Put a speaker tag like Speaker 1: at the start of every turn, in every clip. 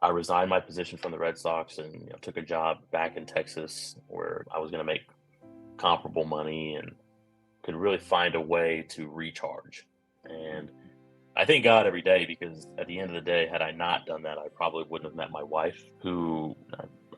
Speaker 1: I resigned my position from the Red Sox and took a job back in Texas where I was going to make comparable money and could really find a way to recharge. And I thank God every day because at the end of the day, had I not done that, I probably wouldn't have met my wife, who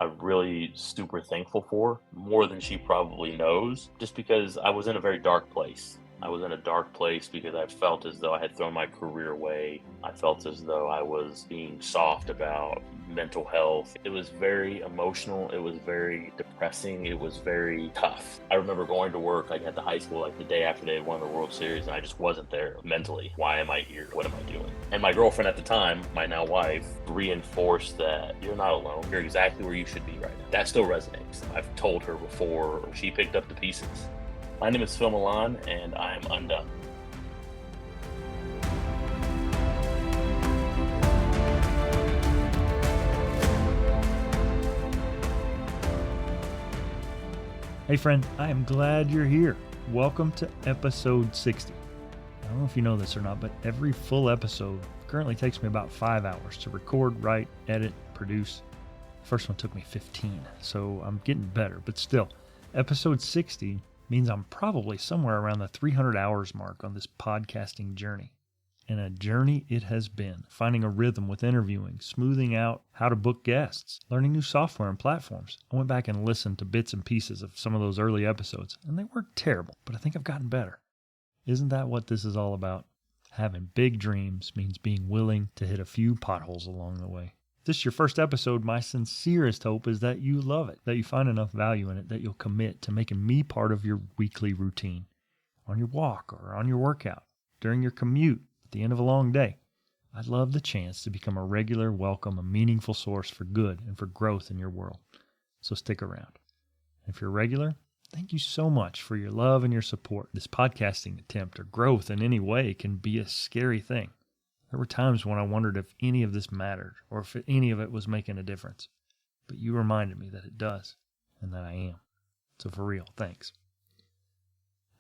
Speaker 1: I'm really super thankful for, more than she probably knows, just because I was in a very dark place. I was in a dark place because I felt as though I had thrown my career away. I felt as though I was being soft about mental health. It was very emotional. It was very depressing. It was very tough. I remember going to work like at the high school, like the day after they had won the World Series, and I just wasn't there mentally. Why am I here? What am I doing? And my girlfriend at the time, my now wife, reinforced that you're not alone. You're exactly where you should be right now. That still resonates. I've told her before, she picked up the pieces. My name is Phil Millan, and I am undone.
Speaker 2: Hey friend, I am glad you're here. Welcome to episode 60. I don't know if you know this or not, but every full episode currently takes me about 5 hours to record, write, edit, produce. The first one took me 15, so I'm getting better, but still, episode 60 means I'm probably somewhere around the 300 hours mark on this podcasting journey. And a journey it has been, finding a rhythm with interviewing, smoothing out how to book guests, learning new software and platforms. I went back and listened to bits and pieces of some of those early episodes, and they weren't terrible, but I think I've gotten better. Isn't that what this is all about? Having big dreams means being willing to hit a few potholes along the way. If this is your first episode, my sincerest hope is that you love it, that you find enough value in it, that you'll commit to making me part of your weekly routine. On your walk or on your workout, during your commute, at the end of a long day. I'd love the chance to become a regular, welcome, a meaningful source for good and for growth in your world. So stick around. If you're regular, thank you so much for your love and your support. This podcasting attempt or growth in any way can be a scary thing. There were times when I wondered if any of this mattered or if any of it was making a difference. But you reminded me that it does and that I am. So for real, thanks.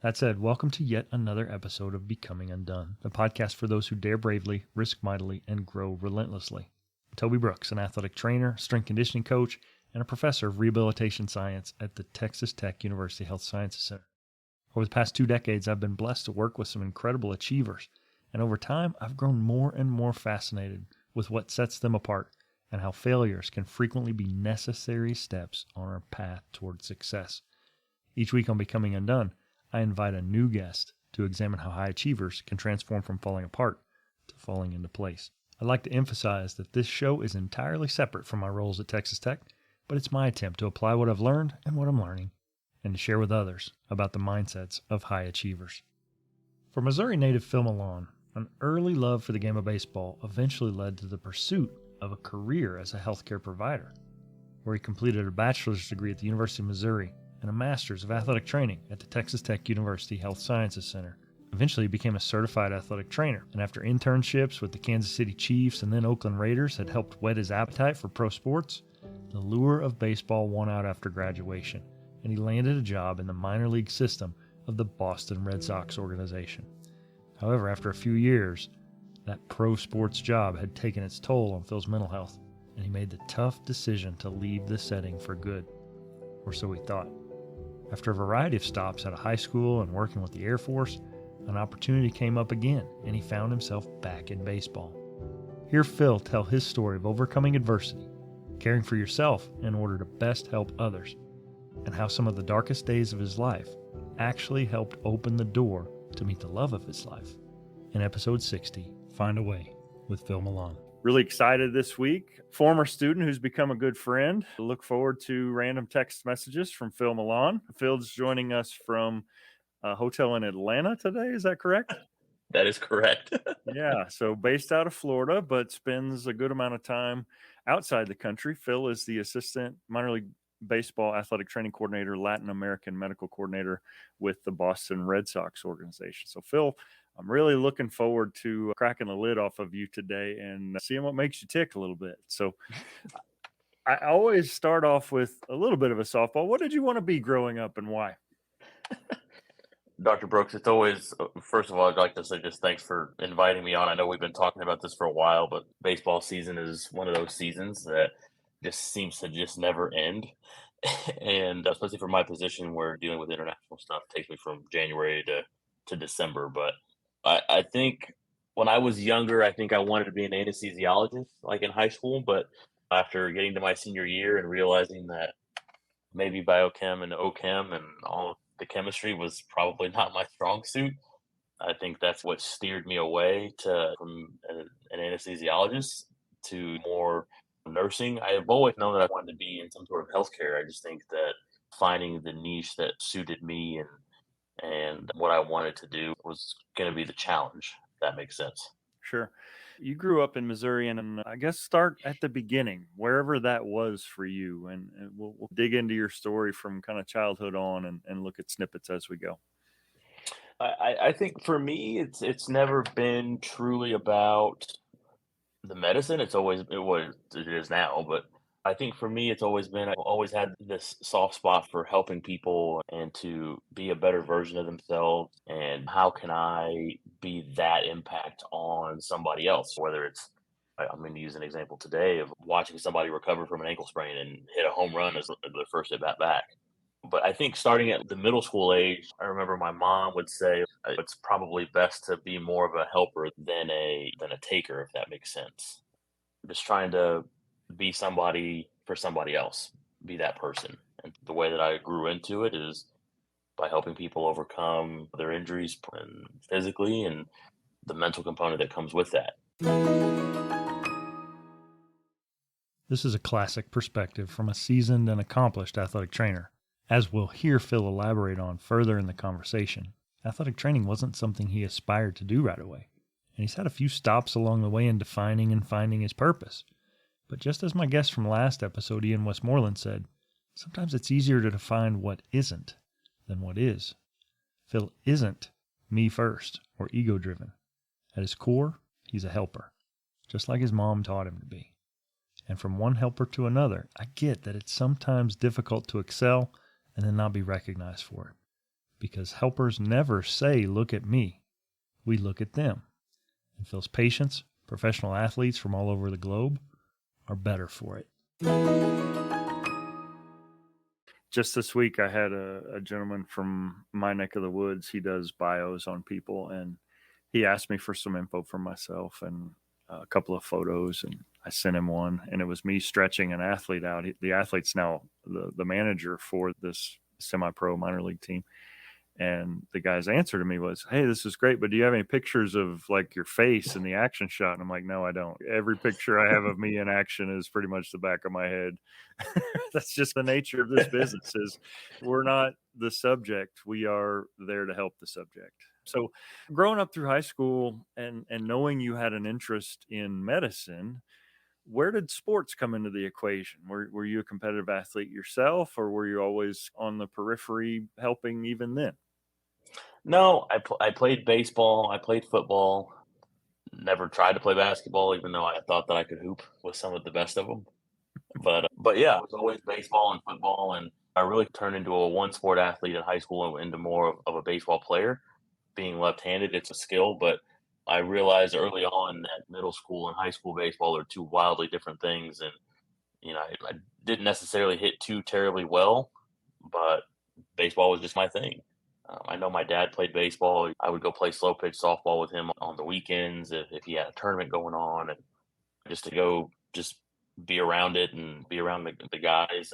Speaker 2: That said, welcome to yet another episode of Becoming Undone, a podcast for those who dare bravely, risk mightily, and grow relentlessly. I'm Toby Brooks, an athletic trainer, strength conditioning coach, and a professor of rehabilitation science at the Texas Tech University Health Sciences Center. Over the past 2 decades, I've been blessed to work with some incredible achievers, and over time, I've grown more and more fascinated with what sets them apart and how failures can frequently be necessary steps on our path toward success. Each week on Becoming Undone, I invite a new guest to examine how high achievers can transform from falling apart to falling into place. I'd like to emphasize that this show is entirely separate from my roles at Texas Tech, but it's my attempt to apply what I've learned and what I'm learning, and to share with others about the mindsets of high achievers. For Missouri native Phil Millan, an early love for the game of baseball eventually led to the pursuit of a career as a healthcare provider, where he completed a bachelor's degree at the University of Missouri and a master's of athletic training at the Texas Tech University Health Sciences Center. Eventually, he became a certified athletic trainer, and after internships with the Kansas City Chiefs and then Oakland Raiders had helped whet his appetite for pro sports, the lure of baseball won out after graduation, and he landed a job in the minor league system of the Boston Red Sox organization. However, after a few years, that pro sports job had taken its toll on Phil's mental health, and he made the tough decision to leave the setting for good, or so he thought. After a variety of stops at a high school and working with the Air Force, an opportunity came up again, and he found himself back in baseball. Hear Phil tell his story of overcoming adversity, caring for yourself in order to best help others, and how some of the darkest days of his life actually helped open the door to meet the love of his life. In episode 60, Find a Way with Phil Millan. Really excited this week. Former student who's become a good friend. Look forward to random text messages from Phil Millan. Phil's joining us from a hotel in Atlanta today. Is that correct?
Speaker 1: That is correct.
Speaker 2: Yeah, so based out of Florida, but spends a good amount of time outside the country. Phil is the assistant minor league baseball athletic training coordinator, Latin American medical coordinator with the Boston Red Sox organization. So Phil, I'm really looking forward to cracking the lid off of you today and seeing what makes you tick a little bit. So I always start off with a little bit of a softball. What did you want to be growing up and why?
Speaker 1: Dr. Brooks, it's always, first of all, I'd like to say just thanks for inviting me on. I know we've been talking about this for a while, but baseball season is one of those seasons that just seems to just never end. And especially for my position where dealing with international stuff takes me from January to December. But I think when I was younger, I think I wanted to be an anesthesiologist, like in high school. But after getting to my senior year and realizing that maybe biochem and OChem and all of the chemistry was probably not my strong suit. I think that's what steered me away from an anesthesiologist to more nursing. I have always known that I wanted to be in some sort of healthcare. I just think that finding the niche that suited me and what I wanted to do was going to be the challenge. If that makes sense.
Speaker 2: Sure. You grew up in Missouri, and I guess start at the beginning, wherever that was for you. And we'll dig into your story from kind of childhood on and look at snippets as we go.
Speaker 1: I think for me, it's never been truly about the medicine. It is now, but I think for me, it's always been I've always had this soft spot for helping people and to be a better version of themselves. And how can I be that impact on somebody else? Whether it's I'm going to use an example today of watching somebody recover from an ankle sprain and hit a home run as their first at bat back. But I think starting at the middle school age, I remember my mom would say it's probably best to be more of a helper than a taker, if that makes sense. Just trying to be somebody for somebody else, be that person. And the way that I grew into it is by helping people overcome their injuries and physically and the mental component that comes with that.
Speaker 2: This is a classic perspective from a seasoned and accomplished athletic trainer. As we'll hear Phil elaborate on further in the conversation, athletic training wasn't something he aspired to do right away, and he's had a few stops along the way in defining and finding his purpose. But just as my guest from last episode, Ian Westmoreland, said, sometimes it's easier to define what isn't than what is. Phil isn't me first or ego-driven. At his core, he's a helper, just like his mom taught him to be. And from one helper to another, I get that it's sometimes difficult to excel and then not be recognized for it. Because helpers never say, look at me. We look at them. And Phil's patients, professional athletes from all over the globe, are better for it. Just this week, I had a gentleman from my neck of the woods. He does bios on people, and he asked me for some info for myself and a couple of photos, and I sent him one, and it was me stretching an athlete out. The athlete's now the manager for this semi-pro minor league team. And the guy's answer to me was, hey, this is great, but do you have any pictures of like your face in the action shot? And I'm like, no, I don't. Every picture I have of me in action is pretty much the back of my head. That's just the nature of this business is we're not the subject. We are there to help the subject. So growing up through high school and knowing you had an interest in medicine, where did sports come into the equation? Were you a competitive athlete yourself, or were you always on the periphery helping even then?
Speaker 1: No, I played baseball. I played football. Never tried to play basketball, even though I thought that I could hoop with some of the best of them. But yeah, it was always baseball and football, and I really turned into a one sport athlete in high school and into more of a baseball player. Being left-handed, it's a skill, but I realized early on that middle school and high school baseball are two wildly different things, and I didn't necessarily hit too terribly well, but baseball was just my thing. I know my dad played baseball. I would go play slow pitch softball with him on the weekends if he had a tournament going on, and just to go just be around it and be around the guys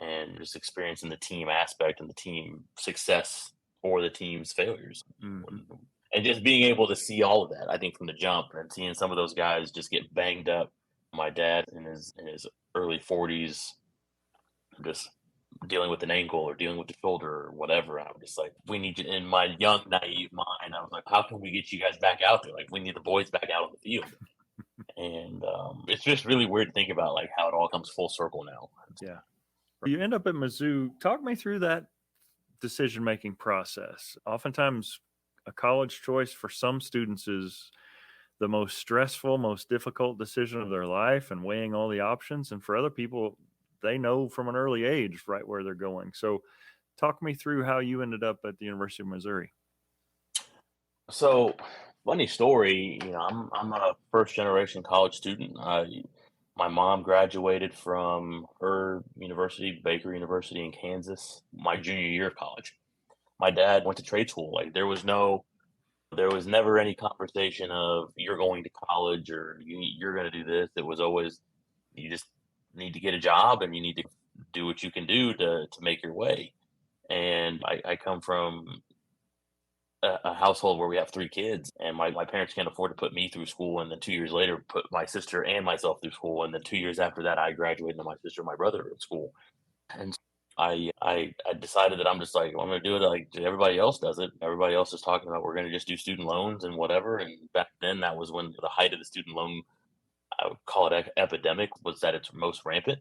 Speaker 1: and just experiencing the team aspect and the team success or the team's failures.
Speaker 2: Mm-hmm.
Speaker 1: And just being able to see all of that, I think from the jump and seeing some of those guys just get banged up. My dad in his early 40s, just dealing with an ankle or dealing with the shoulder or whatever. I'm just like, we need you. In my young, naive mind, I was like, how can we get you guys back out there? Like, we need the boys back out on the field. And it's just really weird to think about like how it all comes full circle now.
Speaker 2: Yeah. You end up at Mizzou. Talk me through that decision-making process. Oftentimes, a college choice for some students is the most stressful, most difficult decision of their life and weighing all the options. And for other people, they know from an early age right where they're going. So Talk me through how you ended up at the University of Missouri.
Speaker 1: So, funny story. I'm a first generation college student. My mom graduated from her university, Baker University in Kansas, my junior year of college. My dad went to trade school. Like there was never any conversation of you're going to college or you're going to do this. It was always you just need to get a job and you need to do what you can do to make your way. And I come from a household where we have three kids, and my parents can't afford to put me through school, and then 2 years later put my sister and myself through school, and then 2 years after that I graduated and my sister and my brother are in school. And so I decided that I'm just like, well, I'm gonna do it like everybody else does it. Everybody else is talking about we're gonna just do student loans and whatever. And back then that was when the height of the student loan, I would call it epidemic, was at its most rampant.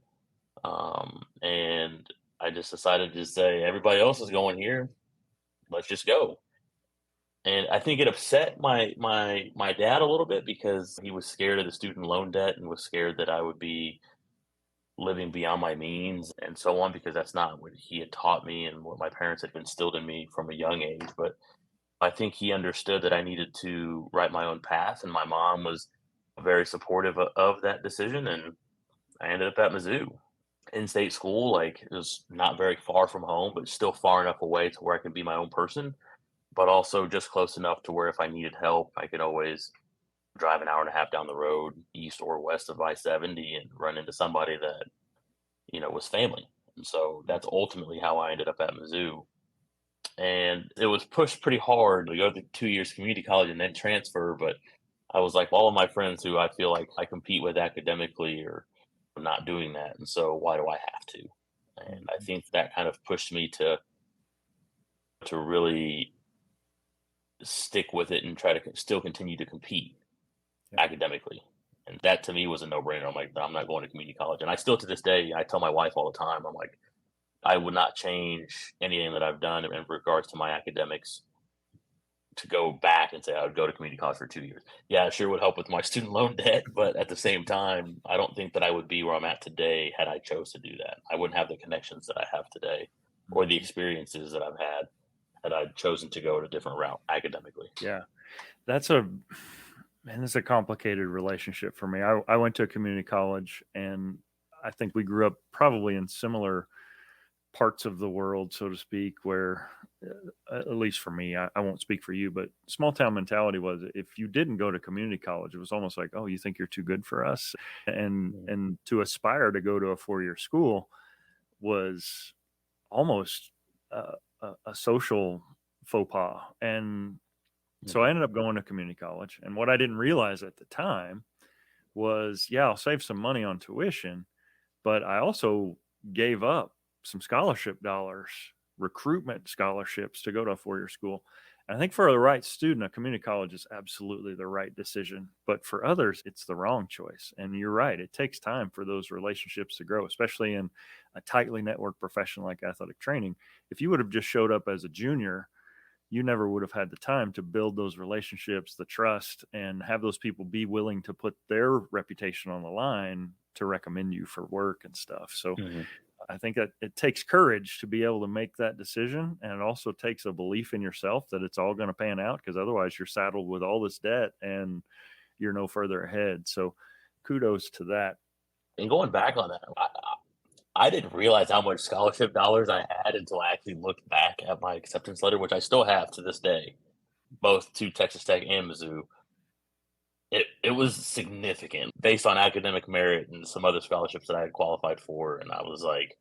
Speaker 1: And I just decided to say everybody else is going here, let's just go. And I think it upset my dad a little bit because he was scared of the student loan debt and was scared that I would be living beyond my means and so on, because that's not what he had taught me and what my parents had instilled in me from a young age. But I think he understood that I needed to write my own path, and my mom was very supportive of that decision. And I ended up at Mizzou, in-state school. Like it was not very far from home, but still far enough away to where I can be my own person, but also just close enough to where if I needed help, I could always drive an hour and a half down the road, east or west of I-70, and run into somebody that, was family. And so that's ultimately how I ended up at Mizzou. And it was pushed pretty hard to go to 2 years community college and then transfer. But I was like, all of my friends who I feel like I compete with academically are not doing that. And so why do I have to? And I think that kind of pushed me to really stick with it and try to still continue to compete academically. And that to me was a no-brainer. I'm like, I'm not going to community college. And I still, to this day, I tell my wife all the time, I'm like, I would not change anything that I've done in regards to my academics to go back and say I would go to community college for 2 years. Yeah, it sure would help with my student loan debt, but at the same time, I don't think that I would be where I'm at today had I chose to do that. I wouldn't have the connections that I have today or the experiences that I've had I chosen to go a different route academically.
Speaker 2: Yeah, that's it's a complicated relationship for me. I went to a community college, and I think we grew up probably in similar parts of the world, so to speak, where, at least for me, I won't speak for you, but small town mentality was if you didn't go to community college, it was almost like, oh, you think you're too good for us? And to aspire to go to a 4-year school was almost a social faux pas. And so I ended up going to community college. And what I didn't realize at the time was, yeah, I'll save some money on tuition, but I also gave up some scholarship dollars, recruitment scholarships to go to a 4-year school. And I think for the right student, a community college is absolutely the right decision. But for others, it's the wrong choice. And you're right. It takes time for those relationships to grow, especially in a tightly networked profession like athletic training. If you would have just showed up as a junior, you never would have had the time to build those relationships, the trust, and have those people be willing to put their reputation on the line to recommend you for work and stuff. So I think that it takes courage to be able to make that decision. And it also takes a belief in yourself that it's all going to pan out, because otherwise you're saddled with all this debt and you're no further ahead. So kudos to that.
Speaker 1: And going back on that, I didn't realize how much scholarship dollars I had until I actually looked back at my acceptance letter, which I still have to this day, both to Texas Tech and Mizzou. It was significant based on academic merit and some other scholarships that I had qualified for. And I was like,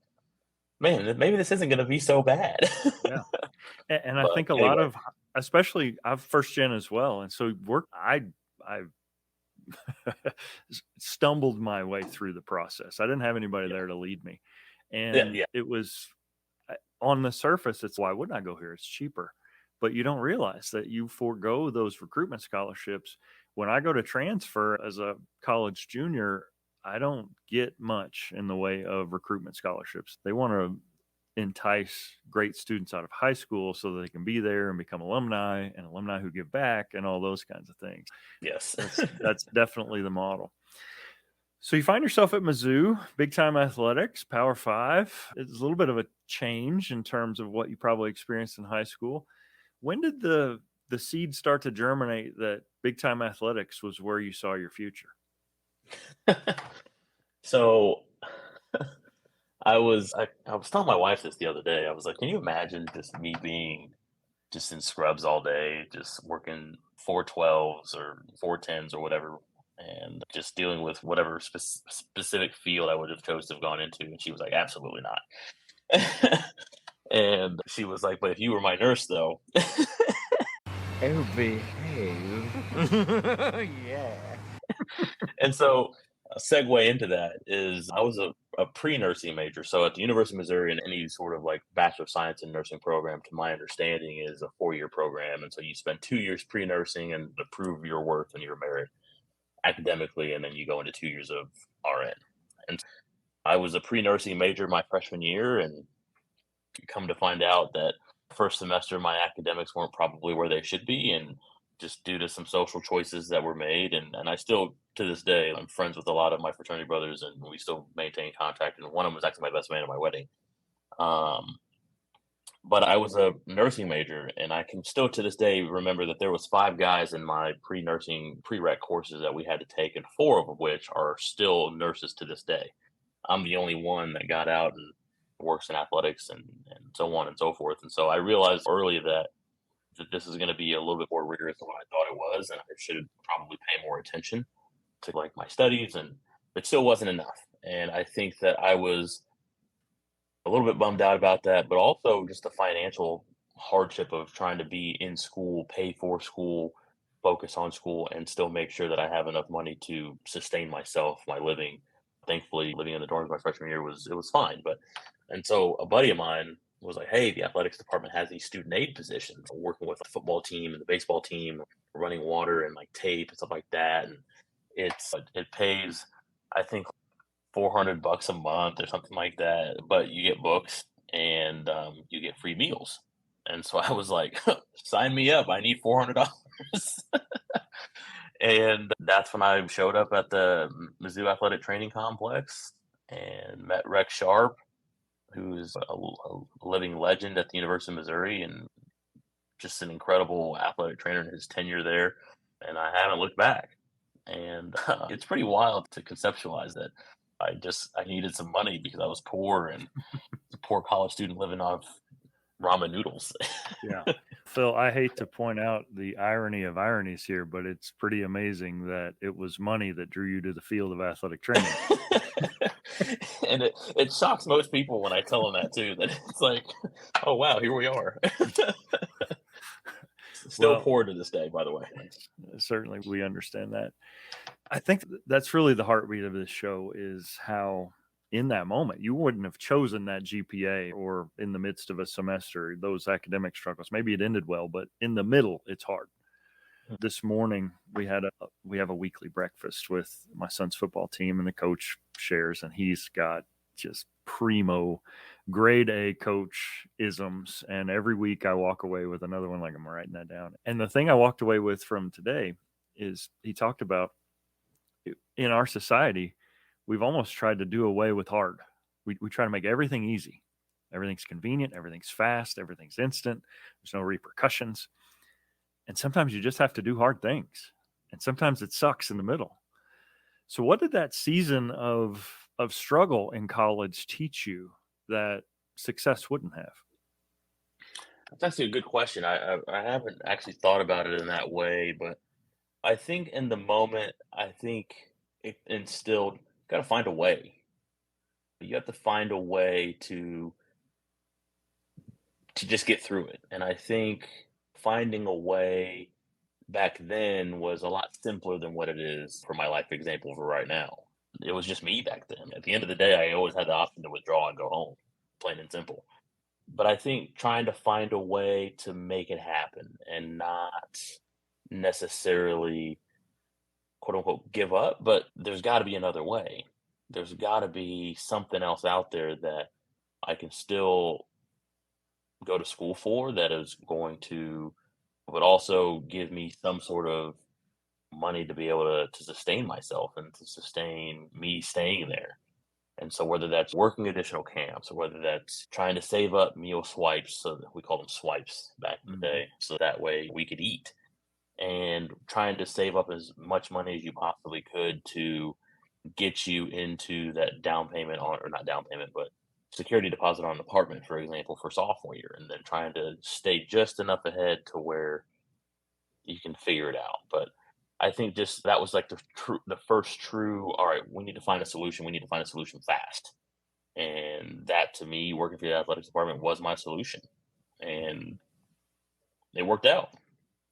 Speaker 1: man, maybe this isn't going to be so bad.
Speaker 2: Yeah. And I think a lot of, especially I'm first gen as well. And so I stumbled my way through the process. I didn't have anybody there to lead me. And it was on the surface, it's why wouldn't I go here? It's cheaper. But you don't realize that you forego those recruitment scholarships. When I go to transfer as a college junior, I don't get much in the way of recruitment scholarships. They want to entice great students out of high school so that they can be there and become alumni, and alumni who give back and all those kinds of things.
Speaker 1: Yes.
Speaker 2: That's definitely the model. So you find yourself at Mizzou, big time athletics, Power Five. It's a little bit of a change in terms of what you probably experienced in high school. When did the seed start to germinate that big time athletics was where you saw your future?
Speaker 1: So I was telling my wife this the other day. I was like, can you imagine just me being just in scrubs all day, just working 412s or 410s or whatever, and just dealing with whatever specific field I would have chose to have gone into? And she was like, absolutely not. And she was like, but if you were my nurse though.
Speaker 3: Oh, behave. Yeah.
Speaker 1: And so a segue into that is I was a pre-nursing major. So at the University of Missouri, in any sort of like Bachelor of Science in Nursing program, to my understanding, is a 4-year program. And so you spend 2 years pre-nursing and to prove your worth and your merit academically, and then you go into 2 years of RN. And I was a pre-nursing major my freshman year, and come to find out that first semester my academics weren't probably where they should be, and just due to some social choices that were made, and I still to this day I'm friends with a lot of my fraternity brothers, and we still maintain contact, and one of them was actually my best man at my wedding. um, but I was a nursing major, and I can still to this day remember that there was 5 guys in my pre-nursing prereq courses that we had to take, and 4 of which are still nurses to this day. I'm the only one that got out and works in athletics, and so on and so forth. And so I realized early that this is going to be a little bit more rigorous than what I thought it was, and I should probably pay more attention to like my studies, and it still wasn't enough. And I think that I was a little bit bummed out about that, but also just the financial hardship of trying to be in school, pay for school, focus on school, and still make sure that I have enough money to sustain myself, my living. Thankfully, living in the dorms my freshman year was fine. But and so a buddy of mine was like, "Hey, the athletics department has these student aid positions, working with the football team and the baseball team, running water and like tape and stuff like that." And it pays, I think, $400 a month or something like that, but you get books and you get free meals. And so I was like, sign me up. I need $400. And that's when I showed up at the Mizzou Athletic Training Complex and met Rex Sharp, who's a living legend at the University of Missouri and just an incredible athletic trainer in his tenure there. And I haven't looked back. And it's pretty wild to conceptualize that I needed some money because I was poor and a poor college student living off ramen noodles.
Speaker 2: Yeah. Phil, I hate to point out the irony of ironies here, but it's pretty amazing that it was money that drew you to the field of athletic training.
Speaker 1: And it shocks most people when I tell them that too, that it's like, oh wow, here we are. Still
Speaker 2: Well,
Speaker 1: poor to this day, by the way.
Speaker 2: certainly we understand that. I think that's really the heartbeat of this show, is how in that moment you wouldn't have chosen that GPA, or in the midst of a semester, those academic struggles. Maybe it ended well, but in the middle, it's hard. This morning we have a weekly breakfast with my son's football team, and the coach shares, and he's got just primo grade A coach isms. And every week I walk away with another one, like I'm writing that down. And the thing I walked away with from today is he talked about, in our society, we've almost tried to do away with hard. We try to make everything easy. Everything's convenient, everything's fast, everything's instant. There's no repercussions. And sometimes you just have to do hard things. And sometimes it sucks in the middle. So what did that season of struggle in college teach you that success wouldn't have?
Speaker 1: That's actually a good question. I haven't actually thought about it in that way, but I think in the moment, I think it instilled, got to find a way. You have to find a way to just get through it. And I think finding a way back then was a lot simpler than what it is for my life example for right now. It was just me back then. At the end of the day, I always had the option to withdraw and go home, plain and simple. But I think trying to find a way to make it happen and not necessarily quote unquote give up, but there's got to be another way. There's got to be something else out there that I can still go to school for, that is going to, but also give me some sort of money to be able to sustain myself and to sustain me staying there. And so whether that's working additional camps or whether that's trying to save up meal swipes, so that we call them swipes back in the day, so that way we could eat, and trying to save up as much money as you possibly could to get you into that down payment on, or not down payment, but security deposit on an apartment, for example, for sophomore year, and then trying to stay just enough ahead to where you can figure it out. But I think just that was like the first true, all right, we need to find a solution. We need to find a solution fast. And that, to me, working for the athletics department was my solution. And it worked out.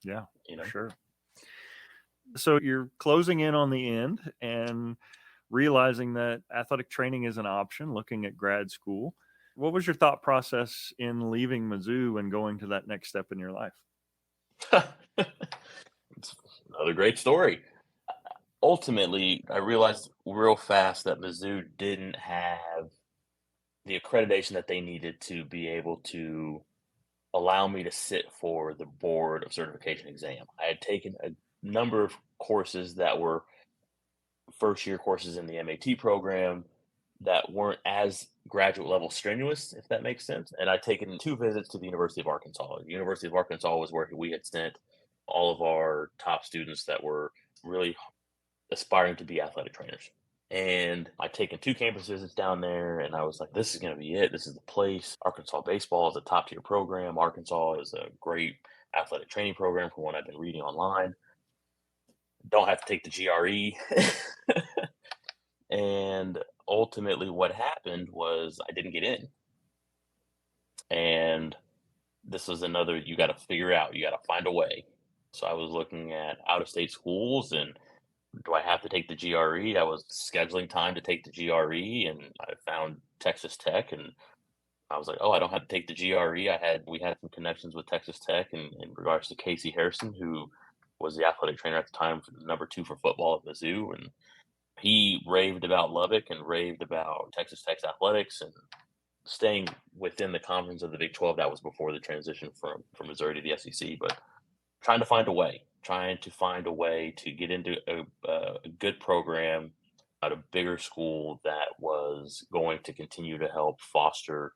Speaker 2: Yeah,
Speaker 1: you know.
Speaker 2: sure. So you're closing in on the end and realizing that athletic training is an option, looking at grad school. What was your thought process in leaving Mizzou and going to that next step in your life?
Speaker 1: It's another great story. Ultimately, I realized real fast that Mizzou didn't have the accreditation that they needed to be able to allow me to sit for the board of certification exam. I had taken a number of courses that were first year courses in the MAT program that weren't as graduate level strenuous, if that makes sense. And I'd taken 2 visits to the University of Arkansas. The University of Arkansas was where we had sent all of our top students that were really aspiring to be athletic trainers. And I'd taken 2 campus visits down there, and I was like, this is going to be it. This is the place. Arkansas baseball is a top tier program. Arkansas is a great athletic training program from what I've been reading online. Don't have to take the GRE. And ultimately what happened was I didn't get in. And this was another, you got to figure out, you got to find a way. So I was looking at out-of-state schools, and do I have to take the GRE? I was scheduling time to take the GRE, and I found Texas Tech, and I was like, oh, I don't have to take the GRE. We had some connections with Texas Tech in regards to Casey Harrison, who was the athletic trainer at the time, number 2 for football at Mizzou, and he raved about Lubbock and raved about Texas Tech's athletics and staying within the conference of the Big 12. That was before the transition from Missouri to the SEC, but trying to find a way to get into a good program at a bigger school that was going to continue to help foster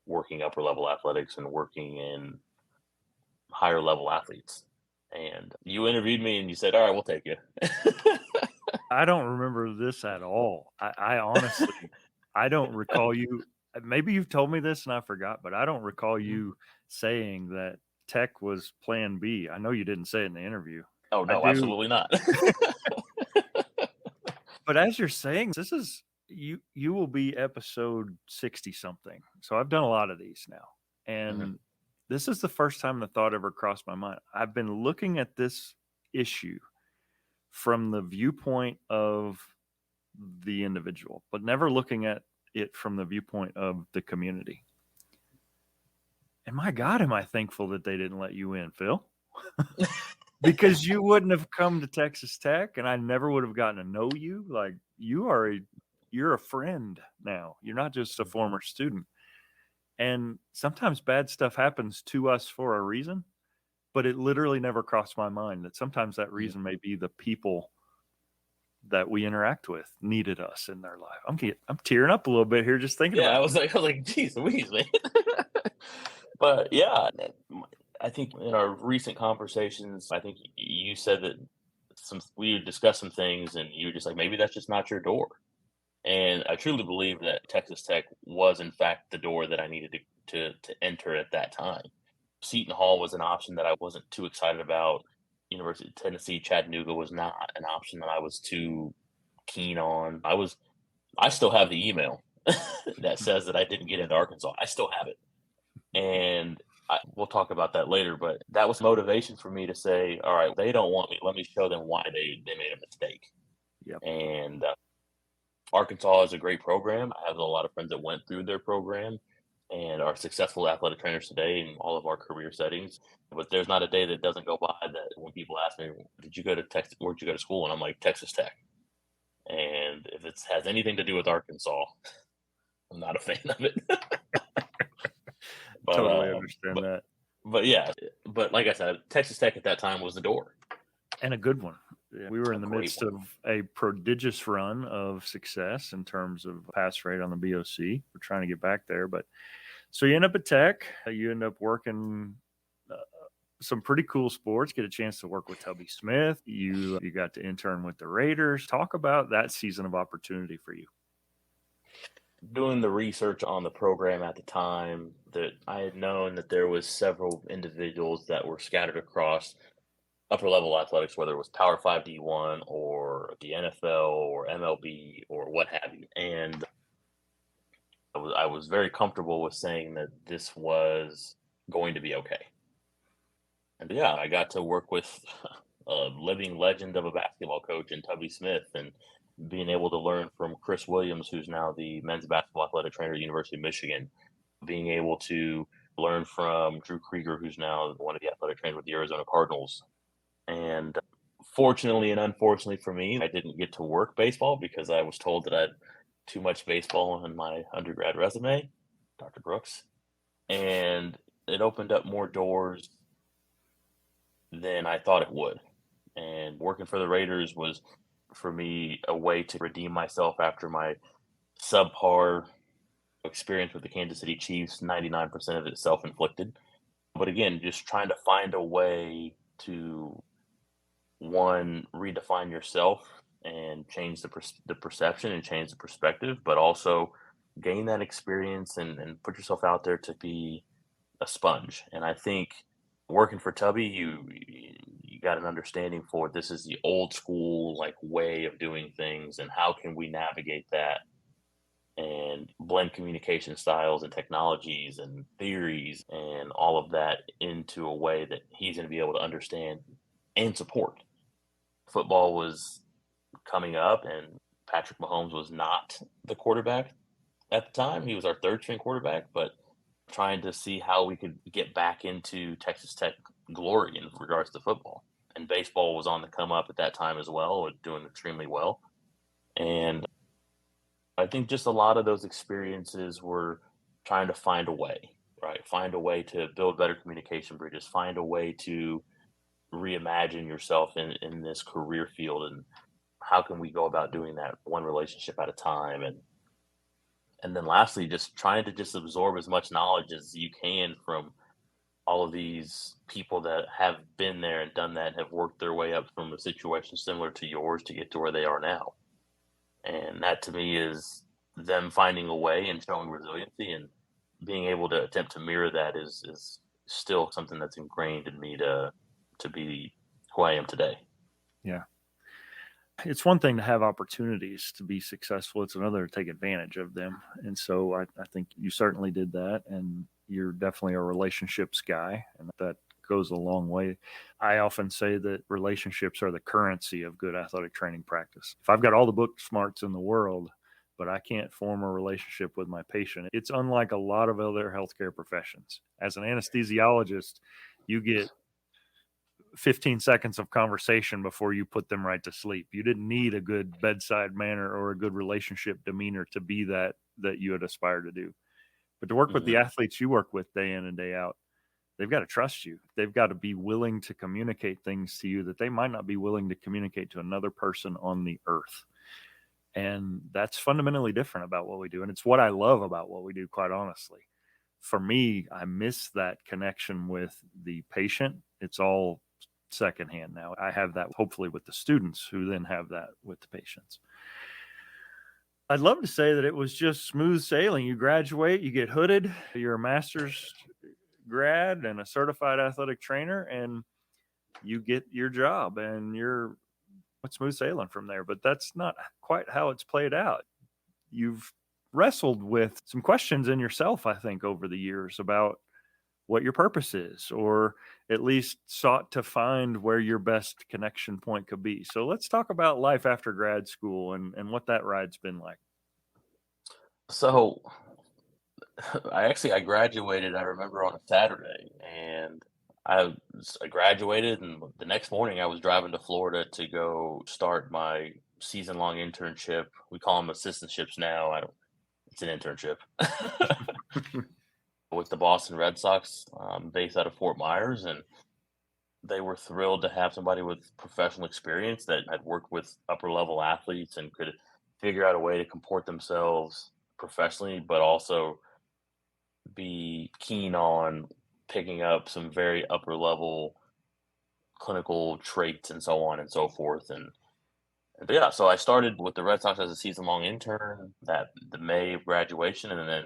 Speaker 1: working upper level athletics and working in higher level athletes. And you interviewed me and you said, all right, we'll take you.
Speaker 2: I don't remember this at all. I honestly, I don't recall you. Maybe you've told me this and I forgot, but I don't recall you saying that Tech was plan B. I know you didn't say it in the interview.
Speaker 1: Oh, no, absolutely not.
Speaker 2: But as you're saying, this is, you will be episode 60 something. So I've done a lot of these now. And this is the first time the thought ever crossed my mind. I've been looking at this issue from the viewpoint of the individual, but never looking at it from the viewpoint of the community. And my God, am I thankful that they didn't let you in, Phil? Because you wouldn't have come to Texas Tech, and I never would have gotten to know you. Like, you're a friend now. You're not just a former student. And sometimes bad stuff happens to us for a reason, but it literally never crossed my mind that sometimes that reason may be the people that we interact with needed us in their life. I'm tearing up a little bit here just thinking about it.
Speaker 1: I was like, geez Louise, man. But yeah, I think in our recent conversations, I think you said that we discussed some things, and you were just like, maybe that's just not your door. And I truly believe that Texas Tech was, in fact, the door that I needed to enter at that time. Seton Hall was an option that I wasn't too excited about. University of Tennessee, Chattanooga was not an option that I was too keen on. I still have the email that says that I didn't get into Arkansas. I still have it. And we'll talk about that later, but that was motivation for me to say, all right, they don't want me. Let me show them why they made a mistake.
Speaker 2: Yep.
Speaker 1: And Arkansas is a great program. I have a lot of friends that went through their program and are successful athletic trainers today in all of our career settings. But there's not a day that doesn't go by that when people ask me, did you go to Texas? Where'd you go to school? And I'm like, Texas Tech. And if it has anything to do with Arkansas, I'm not a fan of it. But,
Speaker 2: totally understand that.
Speaker 1: But yeah, but like I said, Texas Tech at that time was the door.
Speaker 2: And a good one. We were in
Speaker 1: A
Speaker 2: the
Speaker 1: great
Speaker 2: midst
Speaker 1: one.
Speaker 2: of a prodigious run of success in terms of pass rate on the BOC. We're trying to get back there. But so you end up at Tech. You end up working some pretty cool sports, get a chance to work with Tubby Smith. You got to intern with the Raiders. Talk about that season of opportunity for you.
Speaker 1: Doing the research on the program at the time, that I had known that there was several individuals that were scattered across upper level athletics, whether it was Power 5 D1 or the NFL or MLB or what have you. And I was very comfortable with saying that this was going to be okay. And yeah, I got to work with a living legend of a basketball coach in Tubby Smith, and being able to learn from Chris Williams, who's now the men's basketball athletic trainer at the University of Michigan, being able to learn from Drew Krieger, who's now one of the athletic trainers with the Arizona Cardinals. And fortunately and unfortunately for me, I didn't get to work baseball because I was told that I had too much baseball in my undergrad resume, Dr. Brooks. And it opened up more doors than I thought it would. And working for the Raiders was, for me, a way to redeem myself after my subpar experience with the Kansas City Chiefs, 99% of it self-inflicted. But again, just trying to find a way to, one, redefine yourself and change the perception and change the perspective, but also gain that experience and put yourself out there to be a sponge. And I think working for Tubby, you got an understanding for this is the old school like way of doing things, and how can we navigate that and blend communication styles and technologies and theories and all of that into a way that he's going to be able to understand and support. Football was coming up, and Patrick Mahomes was not the quarterback at the time. He was our third string quarterback, but trying to see how we could get back into Texas Tech glory in regards to football. And baseball was on the come up at that time as well, doing extremely well. And I think just a lot of those experiences were trying to find a way, right? Find a way to build better communication bridges, find a way to reimagine yourself in this career field, and how can we go about doing that one relationship at a time. And then lastly, just trying to just absorb as much knowledge as you can from all of these people that have been there and done that and have worked their way up from a situation similar to yours to get to where they are now. And that to me is them finding a way and showing resiliency, and being able to attempt to mirror that is still something that's ingrained in me to be who I am today.
Speaker 2: Yeah. It's one thing to have opportunities to be successful. It's another to take advantage of them. And so I think you certainly did that, and you're definitely a relationships guy, and that goes a long way. I often say that relationships are the currency of good athletic training practice. If I've got all the book smarts in the world, but I can't form a relationship with my patient, it's unlike a lot of other healthcare professions. As an anesthesiologist, you get 15 seconds of conversation before you put them right to sleep. You didn't need a good bedside manner or a good relationship demeanor to be that you had aspired to do. But to work with the athletes you work with day in and day out, they've got to trust you. They've got to be willing to communicate things to you that they might not be willing to communicate to another person on the earth. And that's fundamentally different about what we do. And it's what I love about what we do, quite honestly. For me, I miss that connection with the patient. It's all secondhand now. I have that hopefully with the students, who then have that with the patients. I'd love to say that it was just smooth sailing. You graduate, you get hooded, you're a master's grad and a certified athletic trainer, and you get your job, and you're smooth sailing from there. But that's not quite how it's played out. You've wrestled with some questions in yourself, I think, over the years about what your purpose is, or at least sought to find where your best connection point could be. So let's talk about life after grad school and what that ride's been like.
Speaker 1: So I graduated, I remember, on a Saturday, and I graduated, and the next morning I was driving to Florida to go start my season-long internship. We call them assistantships now. It's an internship. With the Boston Red Sox, based out of Fort Myers. And they were thrilled to have somebody with professional experience that had worked with upper level athletes and could figure out a way to comport themselves professionally, but also be keen on picking up some very upper level clinical traits and so on and so forth. And yeah, so I started with the Red Sox as a season long intern that the May of graduation, and then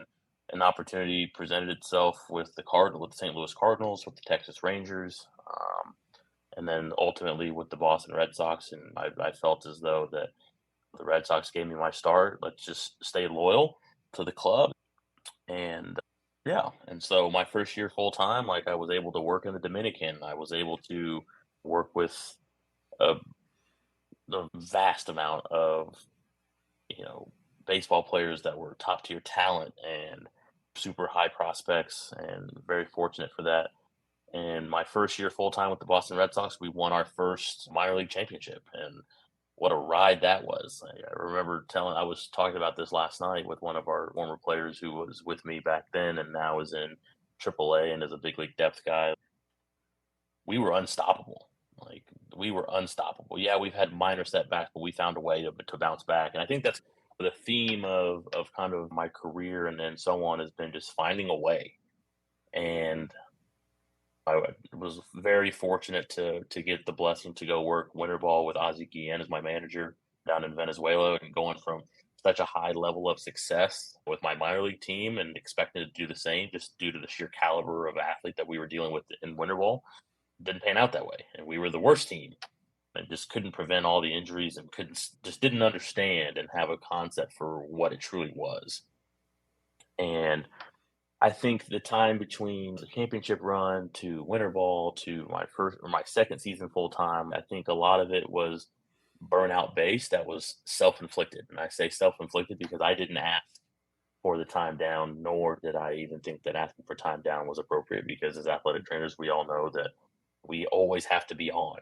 Speaker 1: an opportunity presented itself with with the St. Louis Cardinals, with the Texas Rangers, and then ultimately with the Boston Red Sox. And I felt as though that the Red Sox gave me my start. Let's just stay loyal to the club. And yeah, and so my first year full time, like I was able to work in the Dominican. I was able to work with a, a vast amount of you know baseball players that were top tier talent and super high prospects, and very fortunate for that. And my first year full time with the Boston Red Sox, we won our first minor league championship, and what a ride that was. I remember I was talking about this last night with one of our former players who was with me back then and now is in AAA and is a big league depth guy. We were unstoppable. Like, we were unstoppable. Yeah, we've had minor setbacks, but we found a way to bounce back. And I think that's the theme of kind of my career and so on, has been just finding a way. And I was very fortunate to get the blessing to go work winter ball with Ozzie Guillen as my manager down in Venezuela, and going from such a high level of success with my minor league team and expecting to do the same just due to the sheer caliber of athlete that we were dealing with in winter ball. Didn't pan out that way, and we were the worst team and just couldn't prevent all the injuries and didn't understand and have a concept for what it truly was. And I think the time between the championship run to winter ball to my second season full time, I think a lot of it was burnout based. That was self inflicted, and I say self inflicted because I didn't ask for the time down, nor did I even think that asking for time down was appropriate. Because as athletic trainers, we all know that we always have to be on,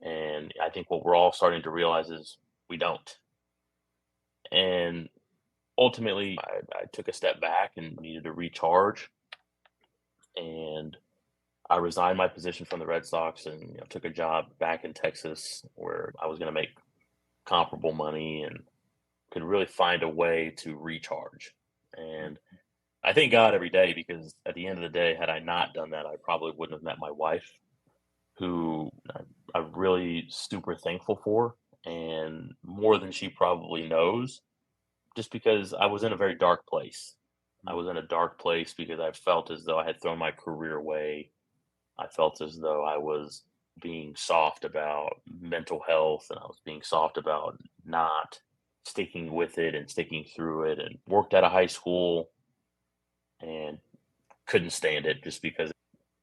Speaker 1: and I think what we're all starting to realize is we don't. And ultimately, I took a step back and needed to recharge, and I resigned my position from the Red Sox and took a job back in Texas where I was going to make comparable money and could really find a way to recharge. And I thank God every day, because at the end of the day, had I not done that, I probably wouldn't have met my wife, who I'm really super thankful for, and more than she probably knows, just because I was in a very dark place. I was in a dark place because I felt as though I had thrown my career away. I felt as though I was being soft about mental health, and I was being soft about not sticking with it and sticking through it, and worked out of high school and couldn't stand it just because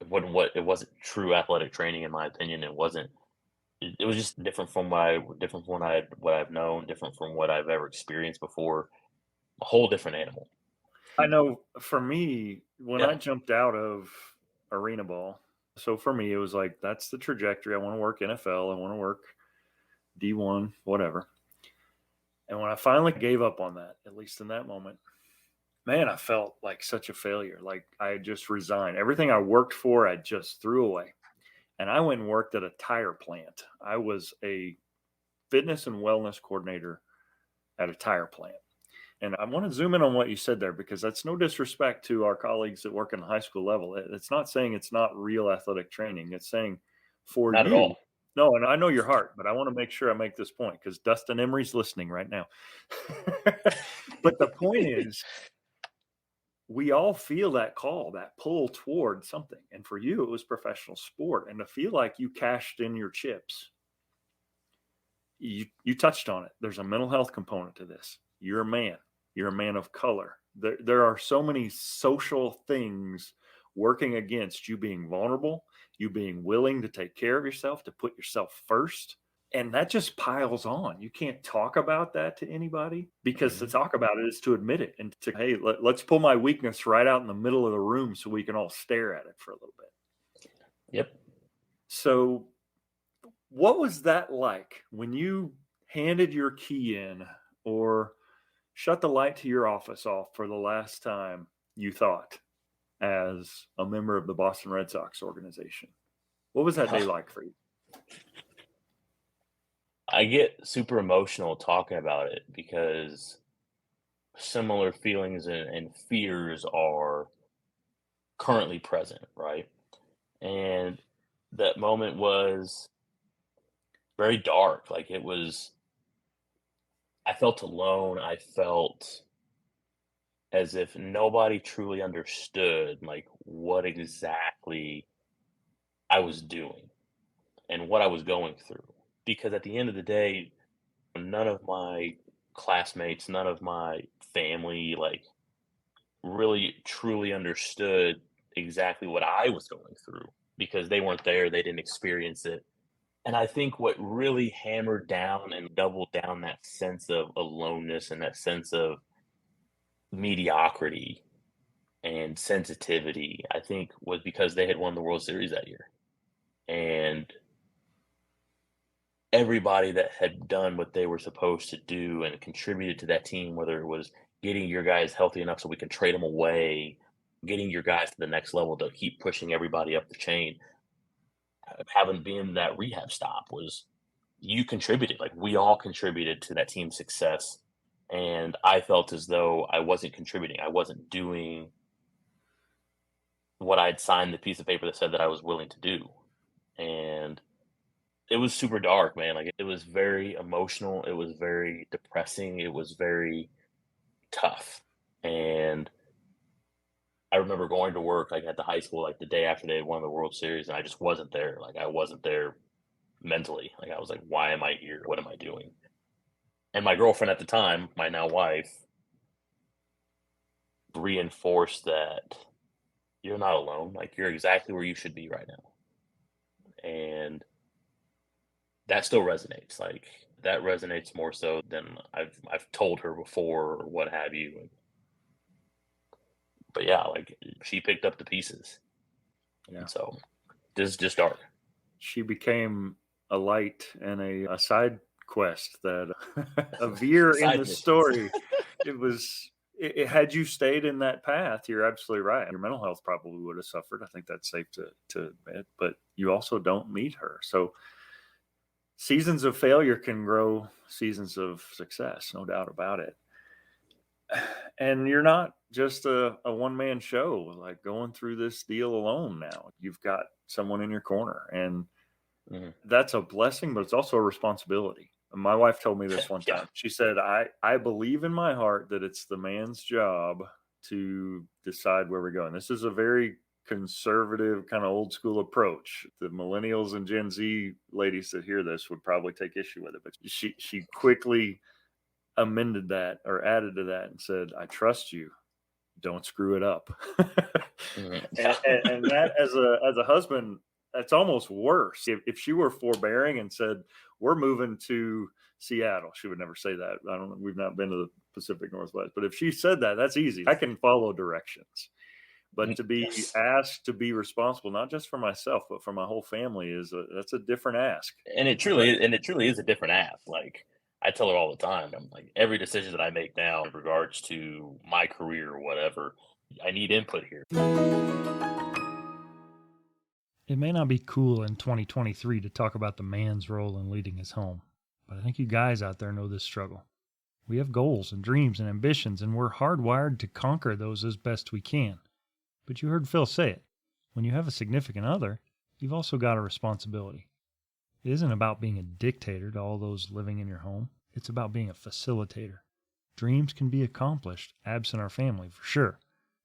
Speaker 1: it wasn't true athletic training, in my opinion. It was just different from what I've known, different from what I've ever experienced before. A whole different animal.
Speaker 2: I know for me, when I
Speaker 1: Yeah.
Speaker 2: jumped out of arena ball, so for me, it was like, that's the trajectory. I want to work NFL. I want to work D1, whatever. And when I finally gave up on that, at least in that moment, man, I felt like such a failure. Like I had just resigned. Everything I worked for, I just threw away. And I went and worked at a tire plant. I was a fitness and wellness coordinator at a tire plant. And I want to zoom in on what you said there, because that's no disrespect to our colleagues that work in the high school level. It's not saying it's not real athletic training. It's saying for
Speaker 1: Not at
Speaker 2: you,
Speaker 1: all.
Speaker 2: no, and I know your heart, but I want to make sure I make this point because Dustin Emery's listening right now. But the point is, we all feel that call, that pull toward something. And for you, it was professional sport. And to feel like you cashed in your chips, you touched on it. There's a mental health component to this. You're a man. You're a man of color. There are so many social things working against you being vulnerable, you being willing to take care of yourself, to put yourself first. And that just piles on. You can't talk about that to anybody, because to talk about it is to admit it and to, hey, let's pull my weakness right out in the middle of the room so we can all stare at it for a little bit.
Speaker 1: Yep.
Speaker 2: So what was that like when you handed your key in or shut the light to your office off for the last time, you thought, as a member of the Boston Red Sox organization? What was that day like for you?
Speaker 1: I get super emotional talking about it because similar feelings and fears are currently present, right? And that moment was very dark. Like I felt alone. I felt as if nobody truly understood like what exactly I was doing and what I was going through. Because at the end of the day, none of my classmates, none of my family, like really truly understood exactly what I was going through because they weren't there, they didn't experience it. And I think what really hammered down and doubled down that sense of aloneness and that sense of mediocrity and sensitivity, I think was because they had won the World Series that year. And everybody that had done what they were supposed to do and contributed to that team, whether it was getting your guys healthy enough so we can trade them away, getting your guys to the next level to keep pushing everybody up the chain, having been that rehab stop was you contributed. Like we all contributed to that team's success. And I felt as though I wasn't contributing. I wasn't doing what I'd signed the piece of paper that said that I was willing to do. And it was super dark, man. Like it was very emotional. It was very depressing. It was very tough. And I remember going to work like at the high school, like the day after they had won the World Series, and I just wasn't there. Like I wasn't there mentally. Like I was like, why am I here? What am I doing? And my girlfriend at the time, my now wife, reinforced that you're not alone. Like you're exactly where you should be right now. And that still resonates. Like that resonates more so than I've told her before or what have you. But yeah, like she picked up the pieces.
Speaker 2: Yeah.
Speaker 1: And so this is just dark.
Speaker 2: She became a light and a side quest that a veer in
Speaker 1: Side
Speaker 2: the
Speaker 1: missions.
Speaker 2: story. Had you stayed in that path, you're absolutely right. Your mental health probably would have suffered. I think that's safe to admit, but you also don't meet her. So seasons of failure can grow seasons of success, no doubt about it. And you're not just a one-man show, like going through this deal alone now. You've got someone in your corner, and that's a blessing, but it's also a responsibility. My wife told me this one time. She said, I believe in my heart that it's the man's job to decide where we're going. This is a very conservative, kind of old school approach. The millennials and Gen Z ladies that hear this would probably take issue with it, but she quickly amended that or added to that and said, I trust you. Don't screw it up. and that as a husband, that's almost worse. If she were forbearing and said, we're moving to Seattle, she would never say that. I don't know. We've not been to the Pacific Northwest, but if she said that, that's easy. I can follow directions. But to be asked to be responsible, not just for myself, but for my whole family, that's a different ask.
Speaker 1: And it truly is a different ask. Like I tell her all the time, I'm like, every decision that I make now in regards to my career or whatever, I need input here.
Speaker 2: It may not be cool in 2023 to talk about the man's role in leading his home, but I think you guys out there know this struggle. We have goals and dreams and ambitions, and we're hardwired to conquer those as best we can. But you heard Phil say it. When you have a significant other, you've also got a responsibility. It isn't about being a dictator to all those living in your home. It's about being a facilitator. Dreams can be accomplished absent our family, for sure.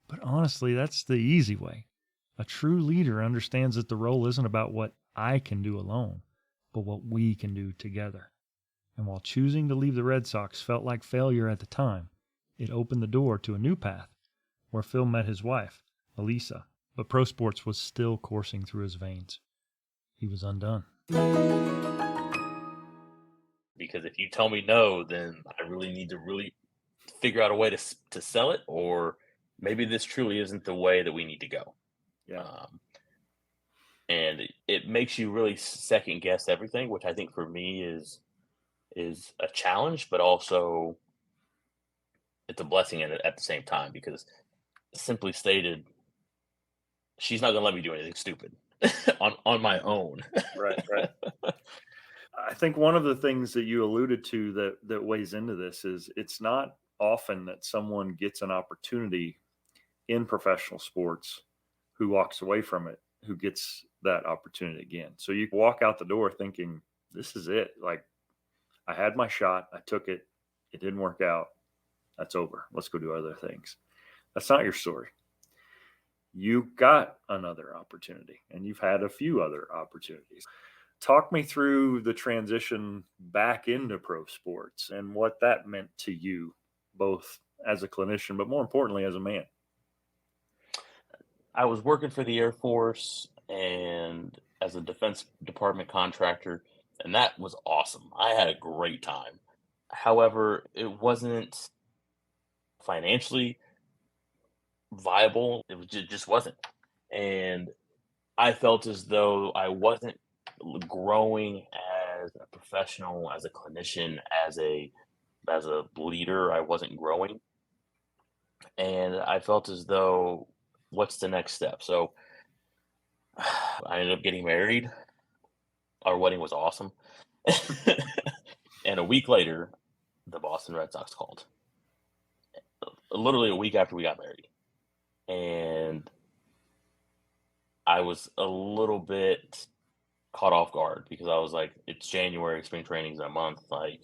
Speaker 2: But honestly, that's the easy way. A true leader understands that the role isn't about what I can do alone, but what we can do together. And while choosing to leave the Red Sox felt like failure at the time, it opened the door to a new path where Phil met his wife, Elisa, but pro sports was still coursing through his veins. He was undone.
Speaker 1: Because if you tell me no, then I really need to figure out a way to sell it, or maybe this truly isn't the way that we need to go.
Speaker 2: Yeah.
Speaker 1: And it makes you really second guess everything, which I think for me is a challenge, but also it's a blessing at the same time, because simply stated, she's not going to let me do anything stupid. on my own.
Speaker 2: Right, right. I think one of the things that you alluded to that weighs into this is it's not often that someone gets an opportunity in professional sports who walks away from it, who gets that opportunity again. So you walk out the door thinking, this is it. Like, I had my shot, I took it, it didn't work out. That's over. Let's go do other things. That's not your story. You got another opportunity, and you've had a few other opportunities. Talk me through the transition back into pro sports and what that meant to you, both as a clinician, but more importantly, as a man.
Speaker 1: I was working for the Air Force and as a Defense Department contractor, and that was awesome. I had a great time. However, it wasn't financially viable. It was just wasn't. And I felt as though I wasn't growing as a professional, as a clinician, as a leader. I wasn't growing, and I felt as though what's the next step? So I ended up getting married. Our wedding was awesome. And a week later, the Boston Red Sox called. Literally a week after we got married. And I was a little bit caught off guard because I was like, it's January, spring training's in a month. Like,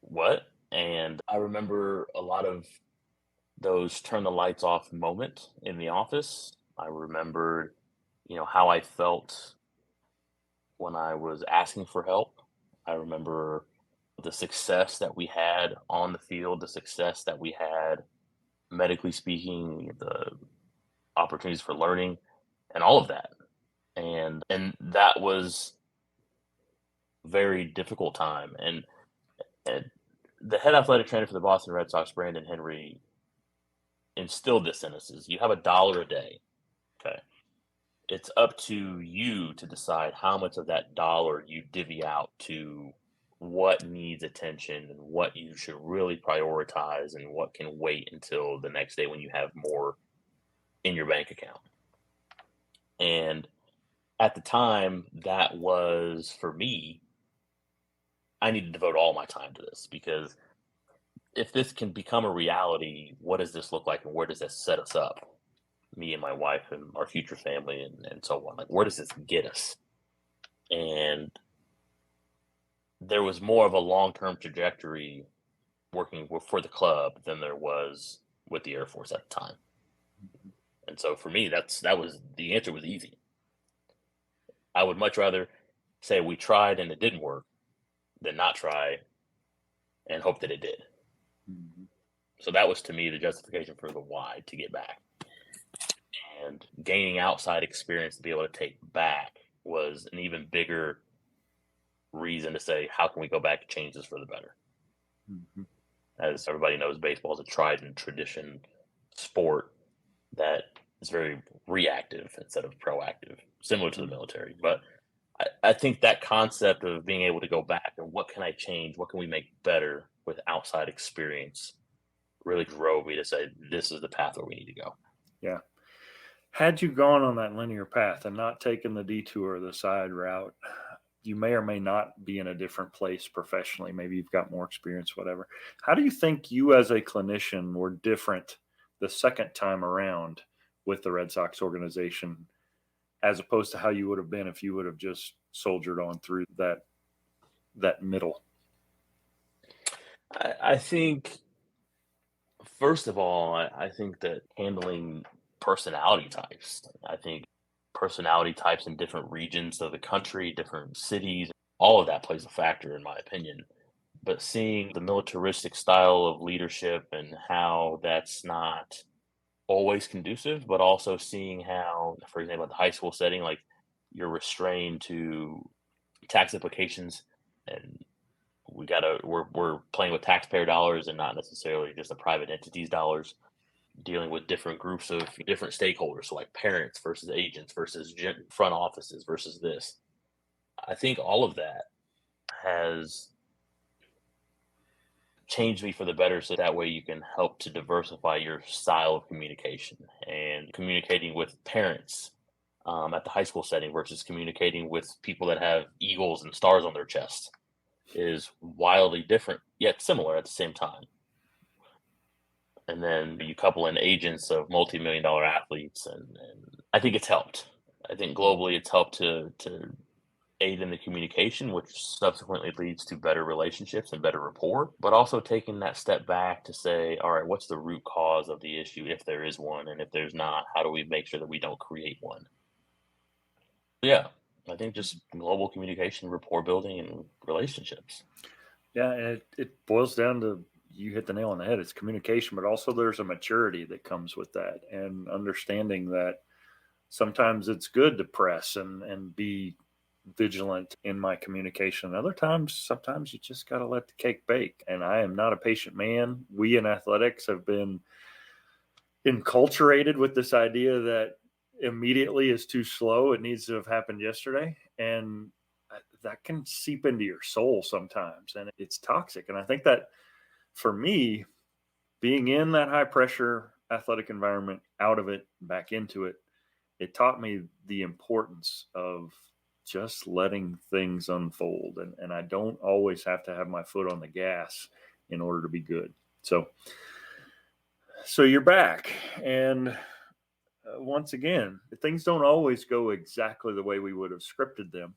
Speaker 1: what? And I remember a lot of those turn the lights off moment in the office. I remembered, how I felt when I was asking for help. I remember the success that we had on the field, the success that we had medically speaking, the opportunities for learning, and all of that. And that was a very difficult time. And the head athletic trainer for the Boston Red Sox, Brandon Henry, instilled this in us: is you have $1 a day. Okay. It's up to you to decide how much of that dollar you divvy out to what needs attention and what you should really prioritize and what can wait until the next day when you have more in your bank account. And at the time, that was, for me, I need to devote all my time to this, because if this can become a reality, what does this look like and where does this set us up? Me and my wife and our future family and so on. Like, where does this get us? And there was more of a long-term trajectory working for the club than there was with the Air Force at the time. And so for me, the answer was easy. I would much rather say we tried and it didn't work than not try and hope that it did. Mm-hmm. So that was, to me, the justification for the why to get back. And gaining outside experience to be able to take back was an even bigger reason to say, how can we go back and change this for the better? Mm-hmm. As everybody knows, baseball is a tried and tradition sport that is very reactive instead of proactive, similar to the military. But I think that concept of being able to go back and what can I change, what can we make better with outside experience, really drove me to say, this is the path where we need to go.
Speaker 2: Yeah. Had you gone on that linear path and not taken the detour or the side route, you may or may not be in a different place professionally. Maybe you've got more experience, whatever. How do you think you as a clinician were different the second time around with the Red Sox organization, as opposed to how you would have been if you would have just soldiered on through that middle?
Speaker 1: I think, first of all, I think that handling personality types, I think personality types in different regions of the country, different cities, all of that plays a factor, in my opinion. But seeing the militaristic style of leadership and how that's not always conducive, but also seeing how, for example, at the high school setting, like, you're restrained to tax implications, and we're playing with taxpayer dollars and not necessarily just a private entity's dollars, dealing with different groups of different stakeholders, so like parents versus agents versus front offices versus this. I think all of that has changed me for the better, so that way you can help to diversify your style of communication. And communicating with parents, at the high school setting versus communicating with people that have eagles and stars on their chest is wildly different, yet similar at the same time. And then you couple in agents of multi-million-dollar athletes, and I think it's helped. I think globally it's helped to aid in the communication, which subsequently leads to better relationships and better rapport, but also taking that step back to say, all right, what's the root cause of the issue if there is one? And if there's not, how do we make sure that we don't create one? Yeah, I think just global communication, rapport building, and relationships.
Speaker 2: Yeah, and it boils down to, you hit the nail on the head. It's communication, but also there's a maturity that comes with that, and understanding that sometimes it's good to press and be vigilant in my communication. Other times, sometimes you just got to let the cake bake. And I am not a patient man. We in athletics have been enculturated with this idea that immediately is too slow. It needs to have happened yesterday. And that can seep into your soul sometimes, and it's toxic. And I think that for me, being in that high pressure athletic environment, out of it, back into it, it taught me the importance of just letting things unfold. And I don't always have to have my foot on the gas in order to be good. So you're back. And once again, things don't always go exactly the way we would have scripted them.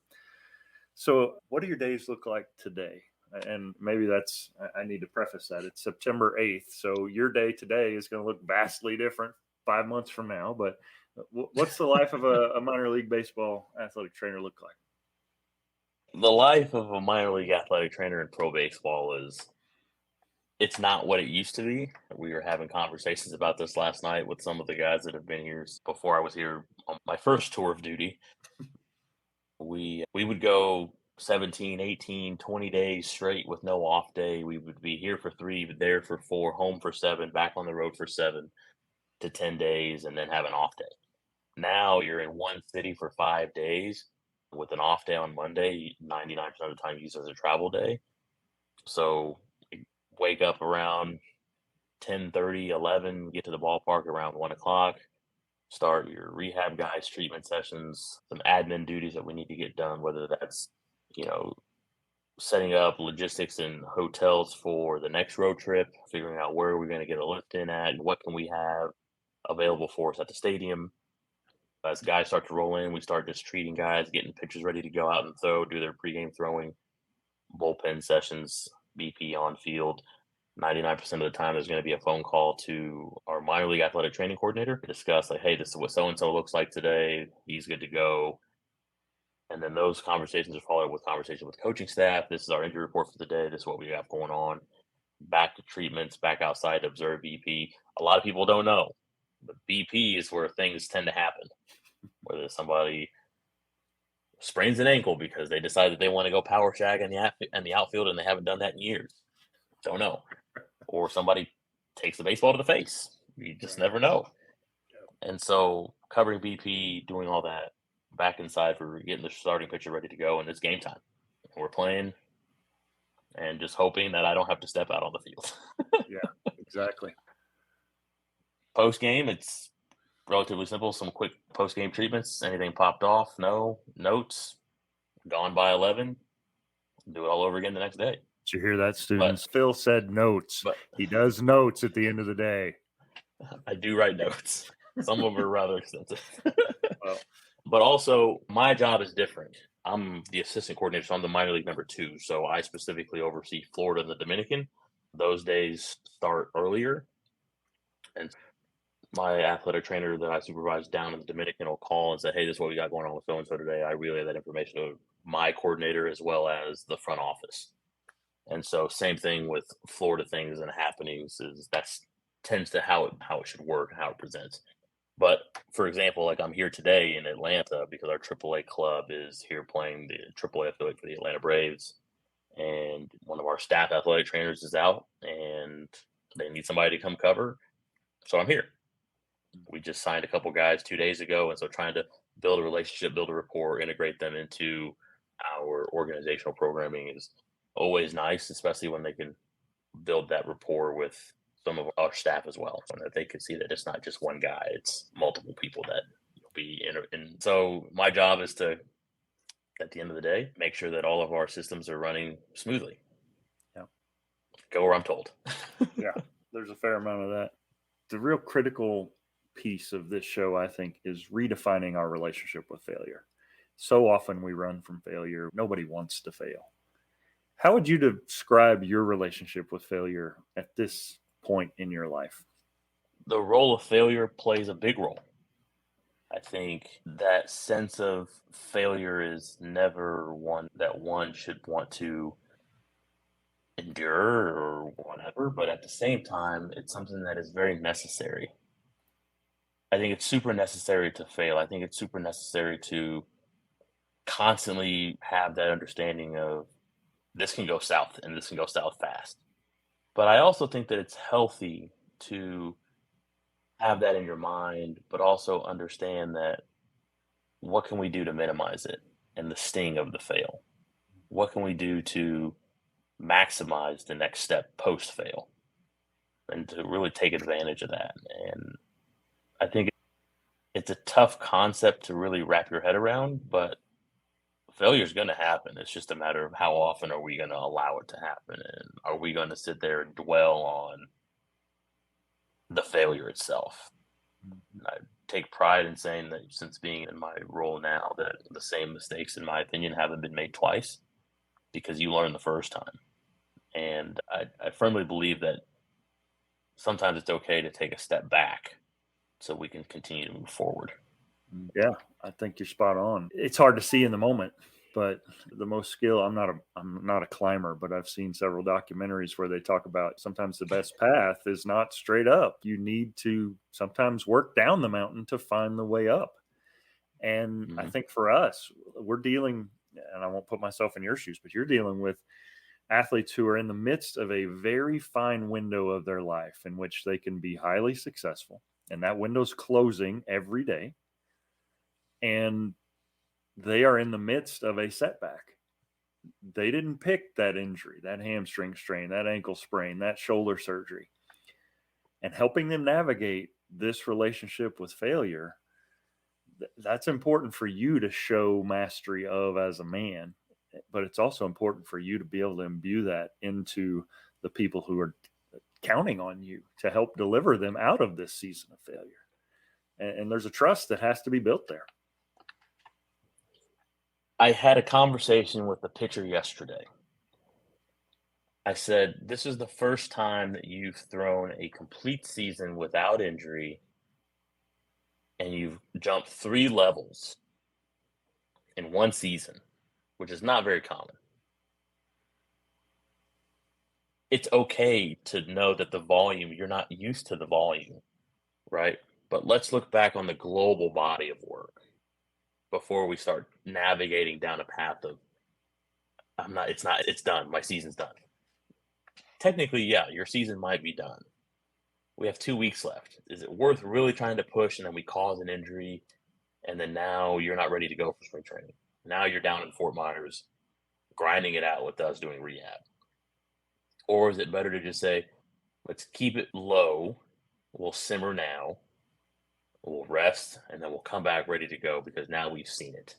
Speaker 2: So what do your days look like today? And maybe I need to preface that. It's September 8th. So your day today is going to look vastly different 5 months from now. But what's the life of a minor league baseball athletic trainer look like?
Speaker 1: The life of a minor league athletic trainer in pro baseball it's not what it used to be. We were having conversations about this last night with some of the guys that have been here before I was here on my first tour of duty. We would go 17, 18, 20 days straight with no off day. We would be here for 3, there for 4, home for 7, back on the road for 7 to 10 days, and then have an off day. Now you're in one city for 5 days with an off day on Monday. 99% of the time you use it as a travel day. So you wake up around 10:30, 11, get to the ballpark around 1 o'clock, start your rehab guys, treatment sessions, some admin duties that we need to get done, whether that's, setting up logistics in hotels for the next road trip, figuring out where we're going to get a lift in at, and what can we have available for us at the stadium. As guys start to roll in, we start just treating guys, getting pitchers ready to go out and throw, do their pregame throwing, bullpen sessions, BP on field. 99% of the time, there's going to be a phone call to our minor league athletic training coordinator to discuss, like, hey, this is what so-and-so looks like today. He's good to go. And then those conversations are followed with conversation with coaching staff. This is our injury report for the day. This is what we have going on. Back to treatments, back outside to observe BP. A lot of people don't know, but BP is where things tend to happen. Whether somebody sprains an ankle because they decide that they want to go power shag in the outfield and they haven't done that in years. Don't know. Or somebody takes the baseball to the face. You just never know. And so covering BP, doing all that, back inside for getting the starting pitcher ready to go, and it's game time. We're playing and just hoping that I don't have to step out on the field.
Speaker 2: Yeah, exactly.
Speaker 1: Post game, it's relatively simple. Some quick post game treatments. Anything popped off? No. Notes. Gone by 11. Do it all over again the next day.
Speaker 2: Did you hear that, students? Phil said notes. But he does notes at the end of the day.
Speaker 1: I do write notes. Some of them are rather extensive. But also, my job is different. I'm the assistant coordinator, so I'm the minor league number 2. So I specifically oversee Florida and the Dominican. Those days start earlier. And my athletic trainer that I supervise down in the Dominican will call and say, hey, this is what we got going on with so-and-so today. I relay that information to my coordinator as well as the front office. And so same thing with Florida things and happenings tends to how it should work and how it presents. But for example, like I'm here today in Atlanta because our AAA club is here playing the AAA affiliate for the Atlanta Braves. And one of our staff athletic trainers is out and they need somebody to come cover. So I'm here. We just signed a couple guys 2 days ago. And so trying to build a relationship, build a rapport, integrate them into our organizational programming is always nice, especially when they can build that rapport with some of our staff as well, so that they can see that it's not just one guy, it's multiple people that And so my job is to, at the end of the day, make sure that all of our systems are running smoothly.
Speaker 2: Yeah.
Speaker 1: Go where I'm told.
Speaker 2: Yeah, there's a fair amount of that. The real critical piece of this show, I think, is redefining our relationship with failure. So often we run from failure. Nobody wants to fail. How would you describe your relationship with failure at this point in your life?
Speaker 1: The role of failure plays a big role. I think that sense of failure is never one that one should want to endure or whatever, but at the same time, it's something that is very necessary. I think it's super necessary to fail. I think it's super necessary to constantly have that understanding of this can go south and this can go south fast. But I also think that it's healthy to have that in your mind, but also understand that what can we do to minimize it and the sting of the fail? What can we do to maximize the next step post fail and to really take advantage of that? And I think it's a tough concept to really wrap your head around, but failure is going to happen. It's just a matter of how often are we going to allow it to happen, and are we going to sit there and dwell on the failure itself? I take pride in saying that since being in my role now, that the same mistakes, in my opinion, haven't been made twice, because you learn the first time. And I firmly believe that sometimes it's okay to take a step back so we can continue to move forward.
Speaker 2: Yeah, I think you're spot on. It's hard to see in the moment, but the most skill, I'm not a climber, but I've seen several documentaries where they talk about sometimes the best path is not straight up. You need to sometimes work down the mountain to find the way up. And I think for us, we're dealing, and I won't put myself in your shoes, but you're dealing with athletes who are in the midst of a very fine window of their life in which they can be highly successful. And that window's closing every day. And they are in the midst of a setback. They didn't pick that injury, that hamstring strain, that ankle sprain, that shoulder surgery. And helping them navigate this relationship with failure, that's important for you to show mastery of as a man. But it's also important for you to be able to imbue that into the people who are counting on you to help deliver them out of this season of failure. And there's a trust that has to be built there.
Speaker 1: I had a conversation with the pitcher yesterday. I said, this is the first time that you've thrown a complete season without injury, and you've jumped 3 levels in one season, which is not very common. It's okay to know that the volume, you're not used to the volume, right? But let's look back on the global body of work before we start navigating down a path of, it's done. My season's done. Technically, yeah, your season might be done. We have 2 weeks left. Is it worth really trying to push, and then we cause an injury, and then now you're not ready to go for spring training? Now you're down in Fort Myers, grinding it out with us doing rehab. Or is it better to just say, let's keep it low, we'll simmer now, we'll rest, and then we'll come back ready to go because now we've seen it.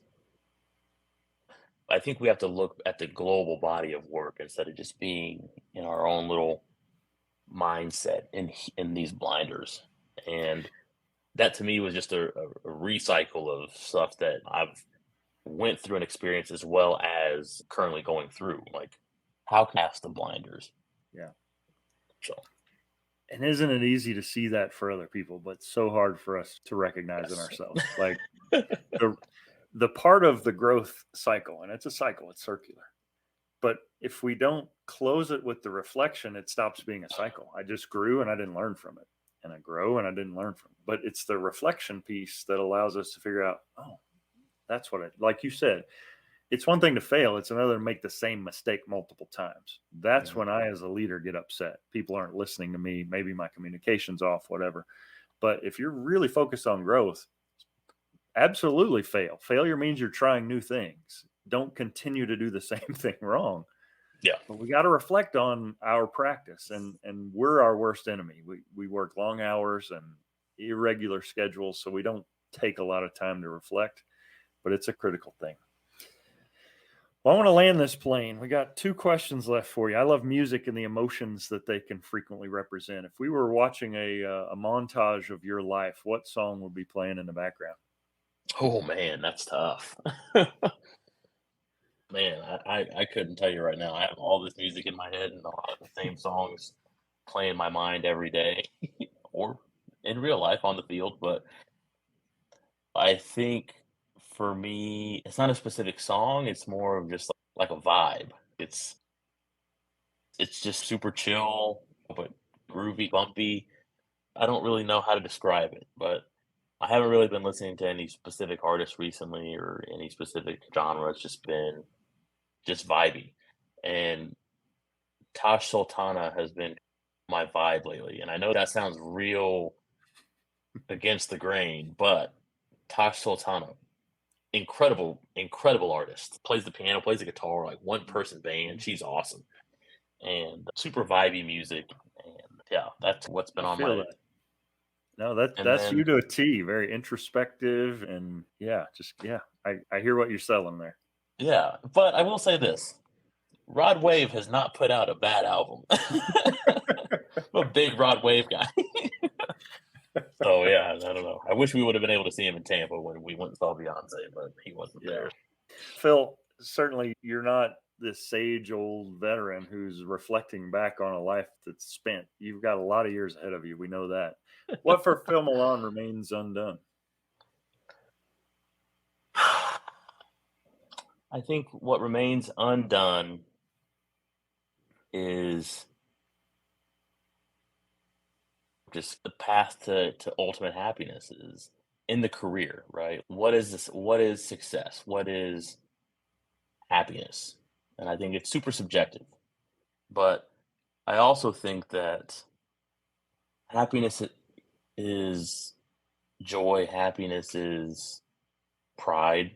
Speaker 1: I think we have to look at the global body of work instead of just being in our own little mindset in these blinders. And that to me was just a recycle of stuff that I've went through an experience as well as currently going through. Like, how can I pass the blinders?
Speaker 2: Yeah.
Speaker 1: So.
Speaker 2: And isn't it easy to see that for other people, but so hard for us to recognize in ourselves? Like the part of the growth cycle, and it's a cycle, it's circular. But if we don't close it with the reflection, it stops being a cycle. I just grew and I didn't learn from it. And I grow and I didn't learn from it. But it's the reflection piece that allows us to figure out, oh, that's what like you said, it's one thing to fail. It's another to make the same mistake multiple times. That's when I, as a leader, get upset. People aren't listening to me. Maybe my communication's off, whatever. But if you're really focused on growth, absolutely fail. Failure means you're trying new things. Don't continue to do the same thing wrong.
Speaker 1: Yeah.
Speaker 2: But we got to reflect on our practice, and we're our worst enemy. We work long hours and irregular schedules, so we don't take a lot of time to reflect, but it's a critical thing. Well, I want to land this plane. We got 2 questions left for you. I love music and the emotions that they can frequently represent. If we were watching a montage of your life, what song would be playing in the background?
Speaker 1: Oh man, that's tough. Man, I couldn't tell you right now. I have all this music in my head and a lot of the same songs play in my mind every day or in real life on the field. But I think for me, it's not a specific song. It's more of just like a vibe. It's it's just super chill, but groovy, bumpy. I don't really know how to describe it, but I haven't really been listening to any specific artists recently or any specific genre. It's just been just vibey. And Tosh Sultana has been my vibe lately. And I know that sounds real against the grain, but Tosh Sultana, incredible, incredible artist. Plays the piano, plays the guitar, like one person band. She's awesome. And super vibey music. And yeah, that's what's been
Speaker 2: I
Speaker 1: on
Speaker 2: feel
Speaker 1: my.
Speaker 2: that. No,
Speaker 1: And
Speaker 2: that's you
Speaker 1: then,
Speaker 2: to a T. Very introspective, and I hear what you're selling there.
Speaker 1: yeah, but I will say this Rod Wave has not put out a bad album. I'm a big Rod Wave guy. So yeah, I don't know. I wish we would have been able to see him in Tampa when we went and saw Beyonce, but he wasn't
Speaker 2: Yeah.
Speaker 1: there.
Speaker 2: Phil, certainly you're not this sage old veteran who's reflecting back on a life that's spent. You've got a lot of years ahead of you. We know that. What for Phil Millan remains undone?
Speaker 1: I think what remains undone is just the path to ultimate happiness is in the career, right? What is this? What is success? What is happiness? And I think it's super subjective. But I also think that happiness is joy, happiness is pride.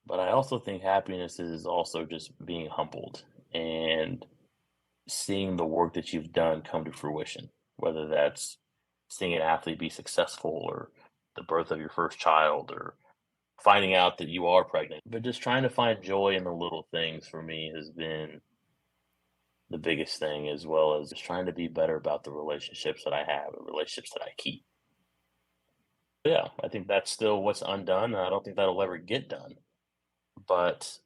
Speaker 1: But I also think happiness is also just being humbled and seeing the work that you've done come to fruition, whether that's seeing an athlete be successful or the birth of your first child or finding out that you are pregnant. But just trying to find joy in the little things for me has been the biggest thing, as well as just trying to be better about the relationships that I have and relationships that I keep. Yeah, I think that's still what's undone. And I don't think that'll ever get done. But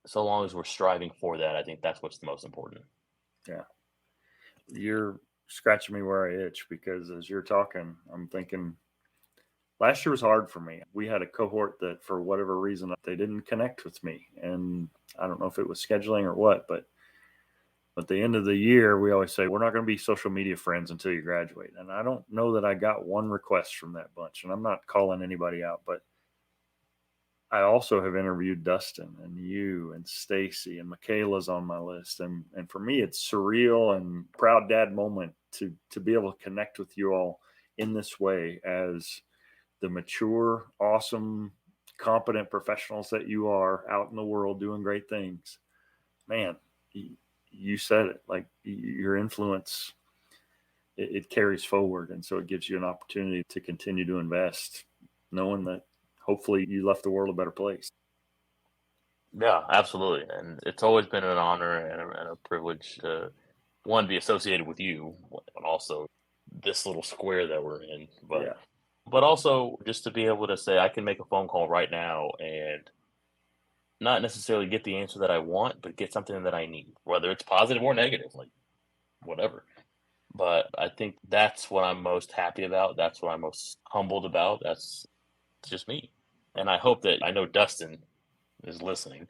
Speaker 1: so long as we're striving for that, I think that's what's the most important.
Speaker 2: Yeah. You're scratching me where I itch because as you're talking, I'm thinking last year was hard for me. We had a cohort that for whatever reason they didn't connect with me. And I don't know if it was scheduling or what, but at the end of the year, we always say we're not going to be social media friends until you graduate. And I don't know that I got one request from that bunch. And I'm not calling anybody out, but I also have interviewed Dustin and you and Stacy and Michaela's on my list. And for me, it's surreal and proud dad moment to be able to connect with you all in this way as the mature, awesome, competent professionals that you are out in the world doing great things. Man, you said it, like your influence, it carries forward. And so it gives you an opportunity to continue to invest, knowing that hopefully you left the world a better place.
Speaker 1: Yeah, absolutely. And it's always been an honor and a privilege to, one, be associated with you, and also this little square that we're in. But also just to be able to say, I can make a phone call right now and not necessarily get the answer that I want, but get something that I need, whether it's positive or negative, like whatever. But I think that's what I'm most happy about. That's what I'm most humbled about. That's just me. And I hope that I know Dustin is listening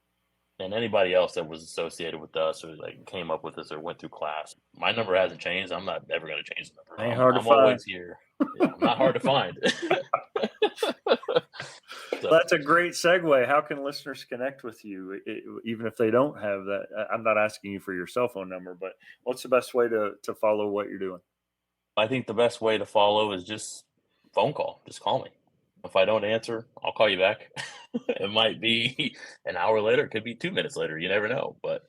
Speaker 1: and anybody else that was associated with us or like came up with us or went through class. My number hasn't changed. I'm not ever going to change the number.
Speaker 2: Ain't hard to
Speaker 1: I'm
Speaker 2: find.
Speaker 1: always here. Yeah, I'm not hard to find.
Speaker 2: So that's a great segue. How can listeners connect with you, even if they don't have that? I'm not asking you for your cell phone number, but what's the best way to follow what you're doing?
Speaker 1: I think the best way to follow is just phone call. Just call me. If I don't answer, I'll call you back. It might be an hour later. It could be 2 minutes later. You never know. But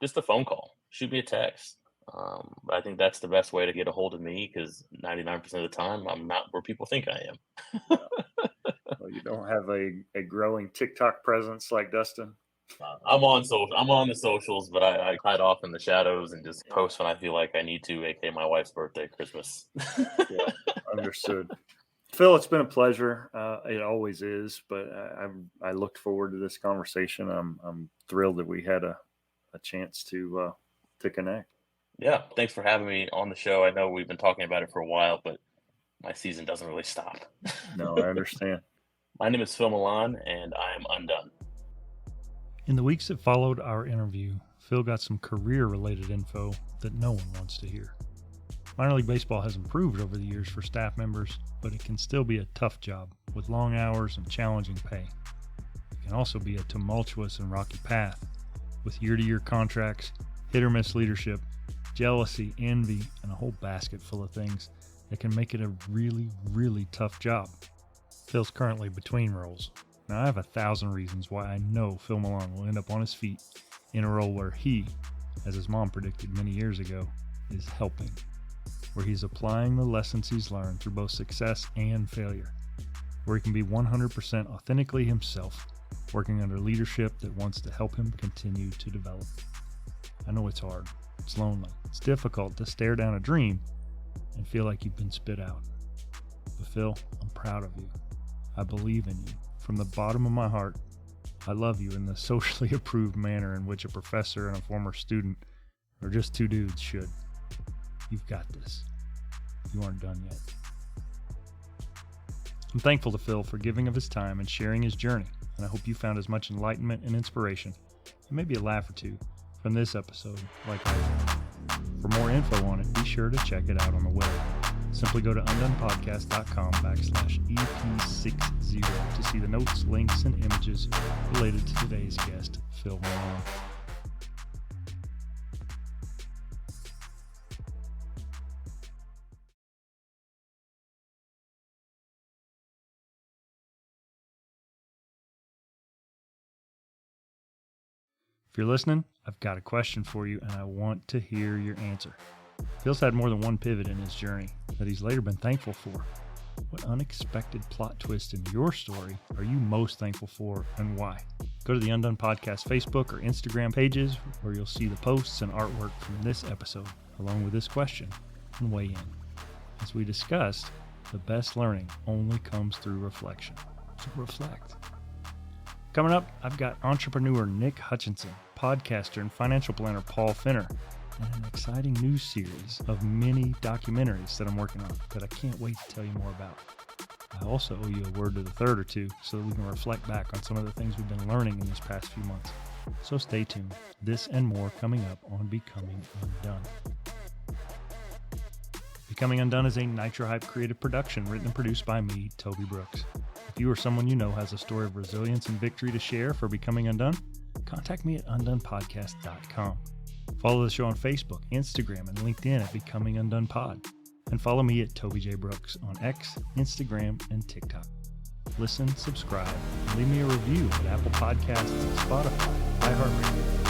Speaker 1: just a phone call. Shoot me a text. I think that's the best way to get a hold of me because 99% of the time, I'm not where people think I am.
Speaker 2: You don't have a growing TikTok presence like Dustin?
Speaker 1: I'm on the socials, but I hide off in the shadows and just post when I feel like I need to, aka my wife's birthday, Christmas.
Speaker 2: Yeah, understood. Phil, it's been a pleasure. It always is, but I looked forward to this conversation. I'm thrilled that we had a chance to connect.
Speaker 1: Yeah, thanks for having me on the show. I know we've been talking about it for a while, but my season doesn't really stop.
Speaker 2: No, I understand.
Speaker 1: My name is Phil Millan, and I am undone.
Speaker 2: In the weeks that followed our interview, Phil got some career-related info that no one wants to hear. Minor league baseball has improved over the years for staff members, but it can still be a tough job with long hours and challenging pay. It can also be a tumultuous and rocky path with year-to-year contracts, hit-or-miss leadership, jealousy, envy, and a whole basket full of things that can make it a really, really tough job. Phil's currently between roles. Now, I have 1,000 reasons why I know Phil Millan will end up on his feet in a role where he, as his mom predicted many years ago, is helping, where he's applying the lessons he's learned through both success and failure, where he can be 100% authentically himself, working under leadership that wants to help him continue to develop. I know it's hard, it's lonely, it's difficult to stare down a dream and feel like you've been spit out. But Phil, I'm proud of you. I believe in you. From the bottom of my heart, I love you in the socially approved manner in which a professor and a former student, or just two dudes, should. You've got this. You aren't done yet. I'm thankful to Phil for giving of his time and sharing his journey, and I hope you found as much enlightenment and inspiration, and maybe a laugh or two, from this episode like I did. For more info on it, be sure to check it out on the web. Simply go to undonepodcast.com/EP60 to see the notes, links, and images related to today's guest, Phil Millan. If you're listening, I've got a question for you, and I want to hear your answer. Phil's had more than one pivot in his journey that he's later been thankful for. What unexpected plot twist in your story are you most thankful for, and why? Go to the Undone Podcast Facebook or Instagram pages where you'll see the posts and artwork from this episode, along with this question, and weigh in. As we discussed, the best learning only comes through reflection. So reflect. Coming up, I've got entrepreneur Nick Hutchinson, podcaster and financial planner Paul Finner, and an exciting new series of mini documentaries that I'm working on that I can't wait to tell you more about. I also owe you a word to the third or two so that we can reflect back on some of the things we've been learning in these past few months. So stay tuned. This and more coming up on Becoming Undone. Becoming Undone is a Nitro Hype creative production written and produced by me, Toby Brooks. If you or someone you know has a story of resilience and victory to share for Becoming Undone, contact me at undonepodcast.com. Follow the show on Facebook, Instagram, and LinkedIn at Becoming Undone Pod. And follow me at Toby J. Brooks on X, Instagram, and TikTok. Listen, subscribe, and leave me a review at Apple Podcasts, Spotify, iHeartRadio,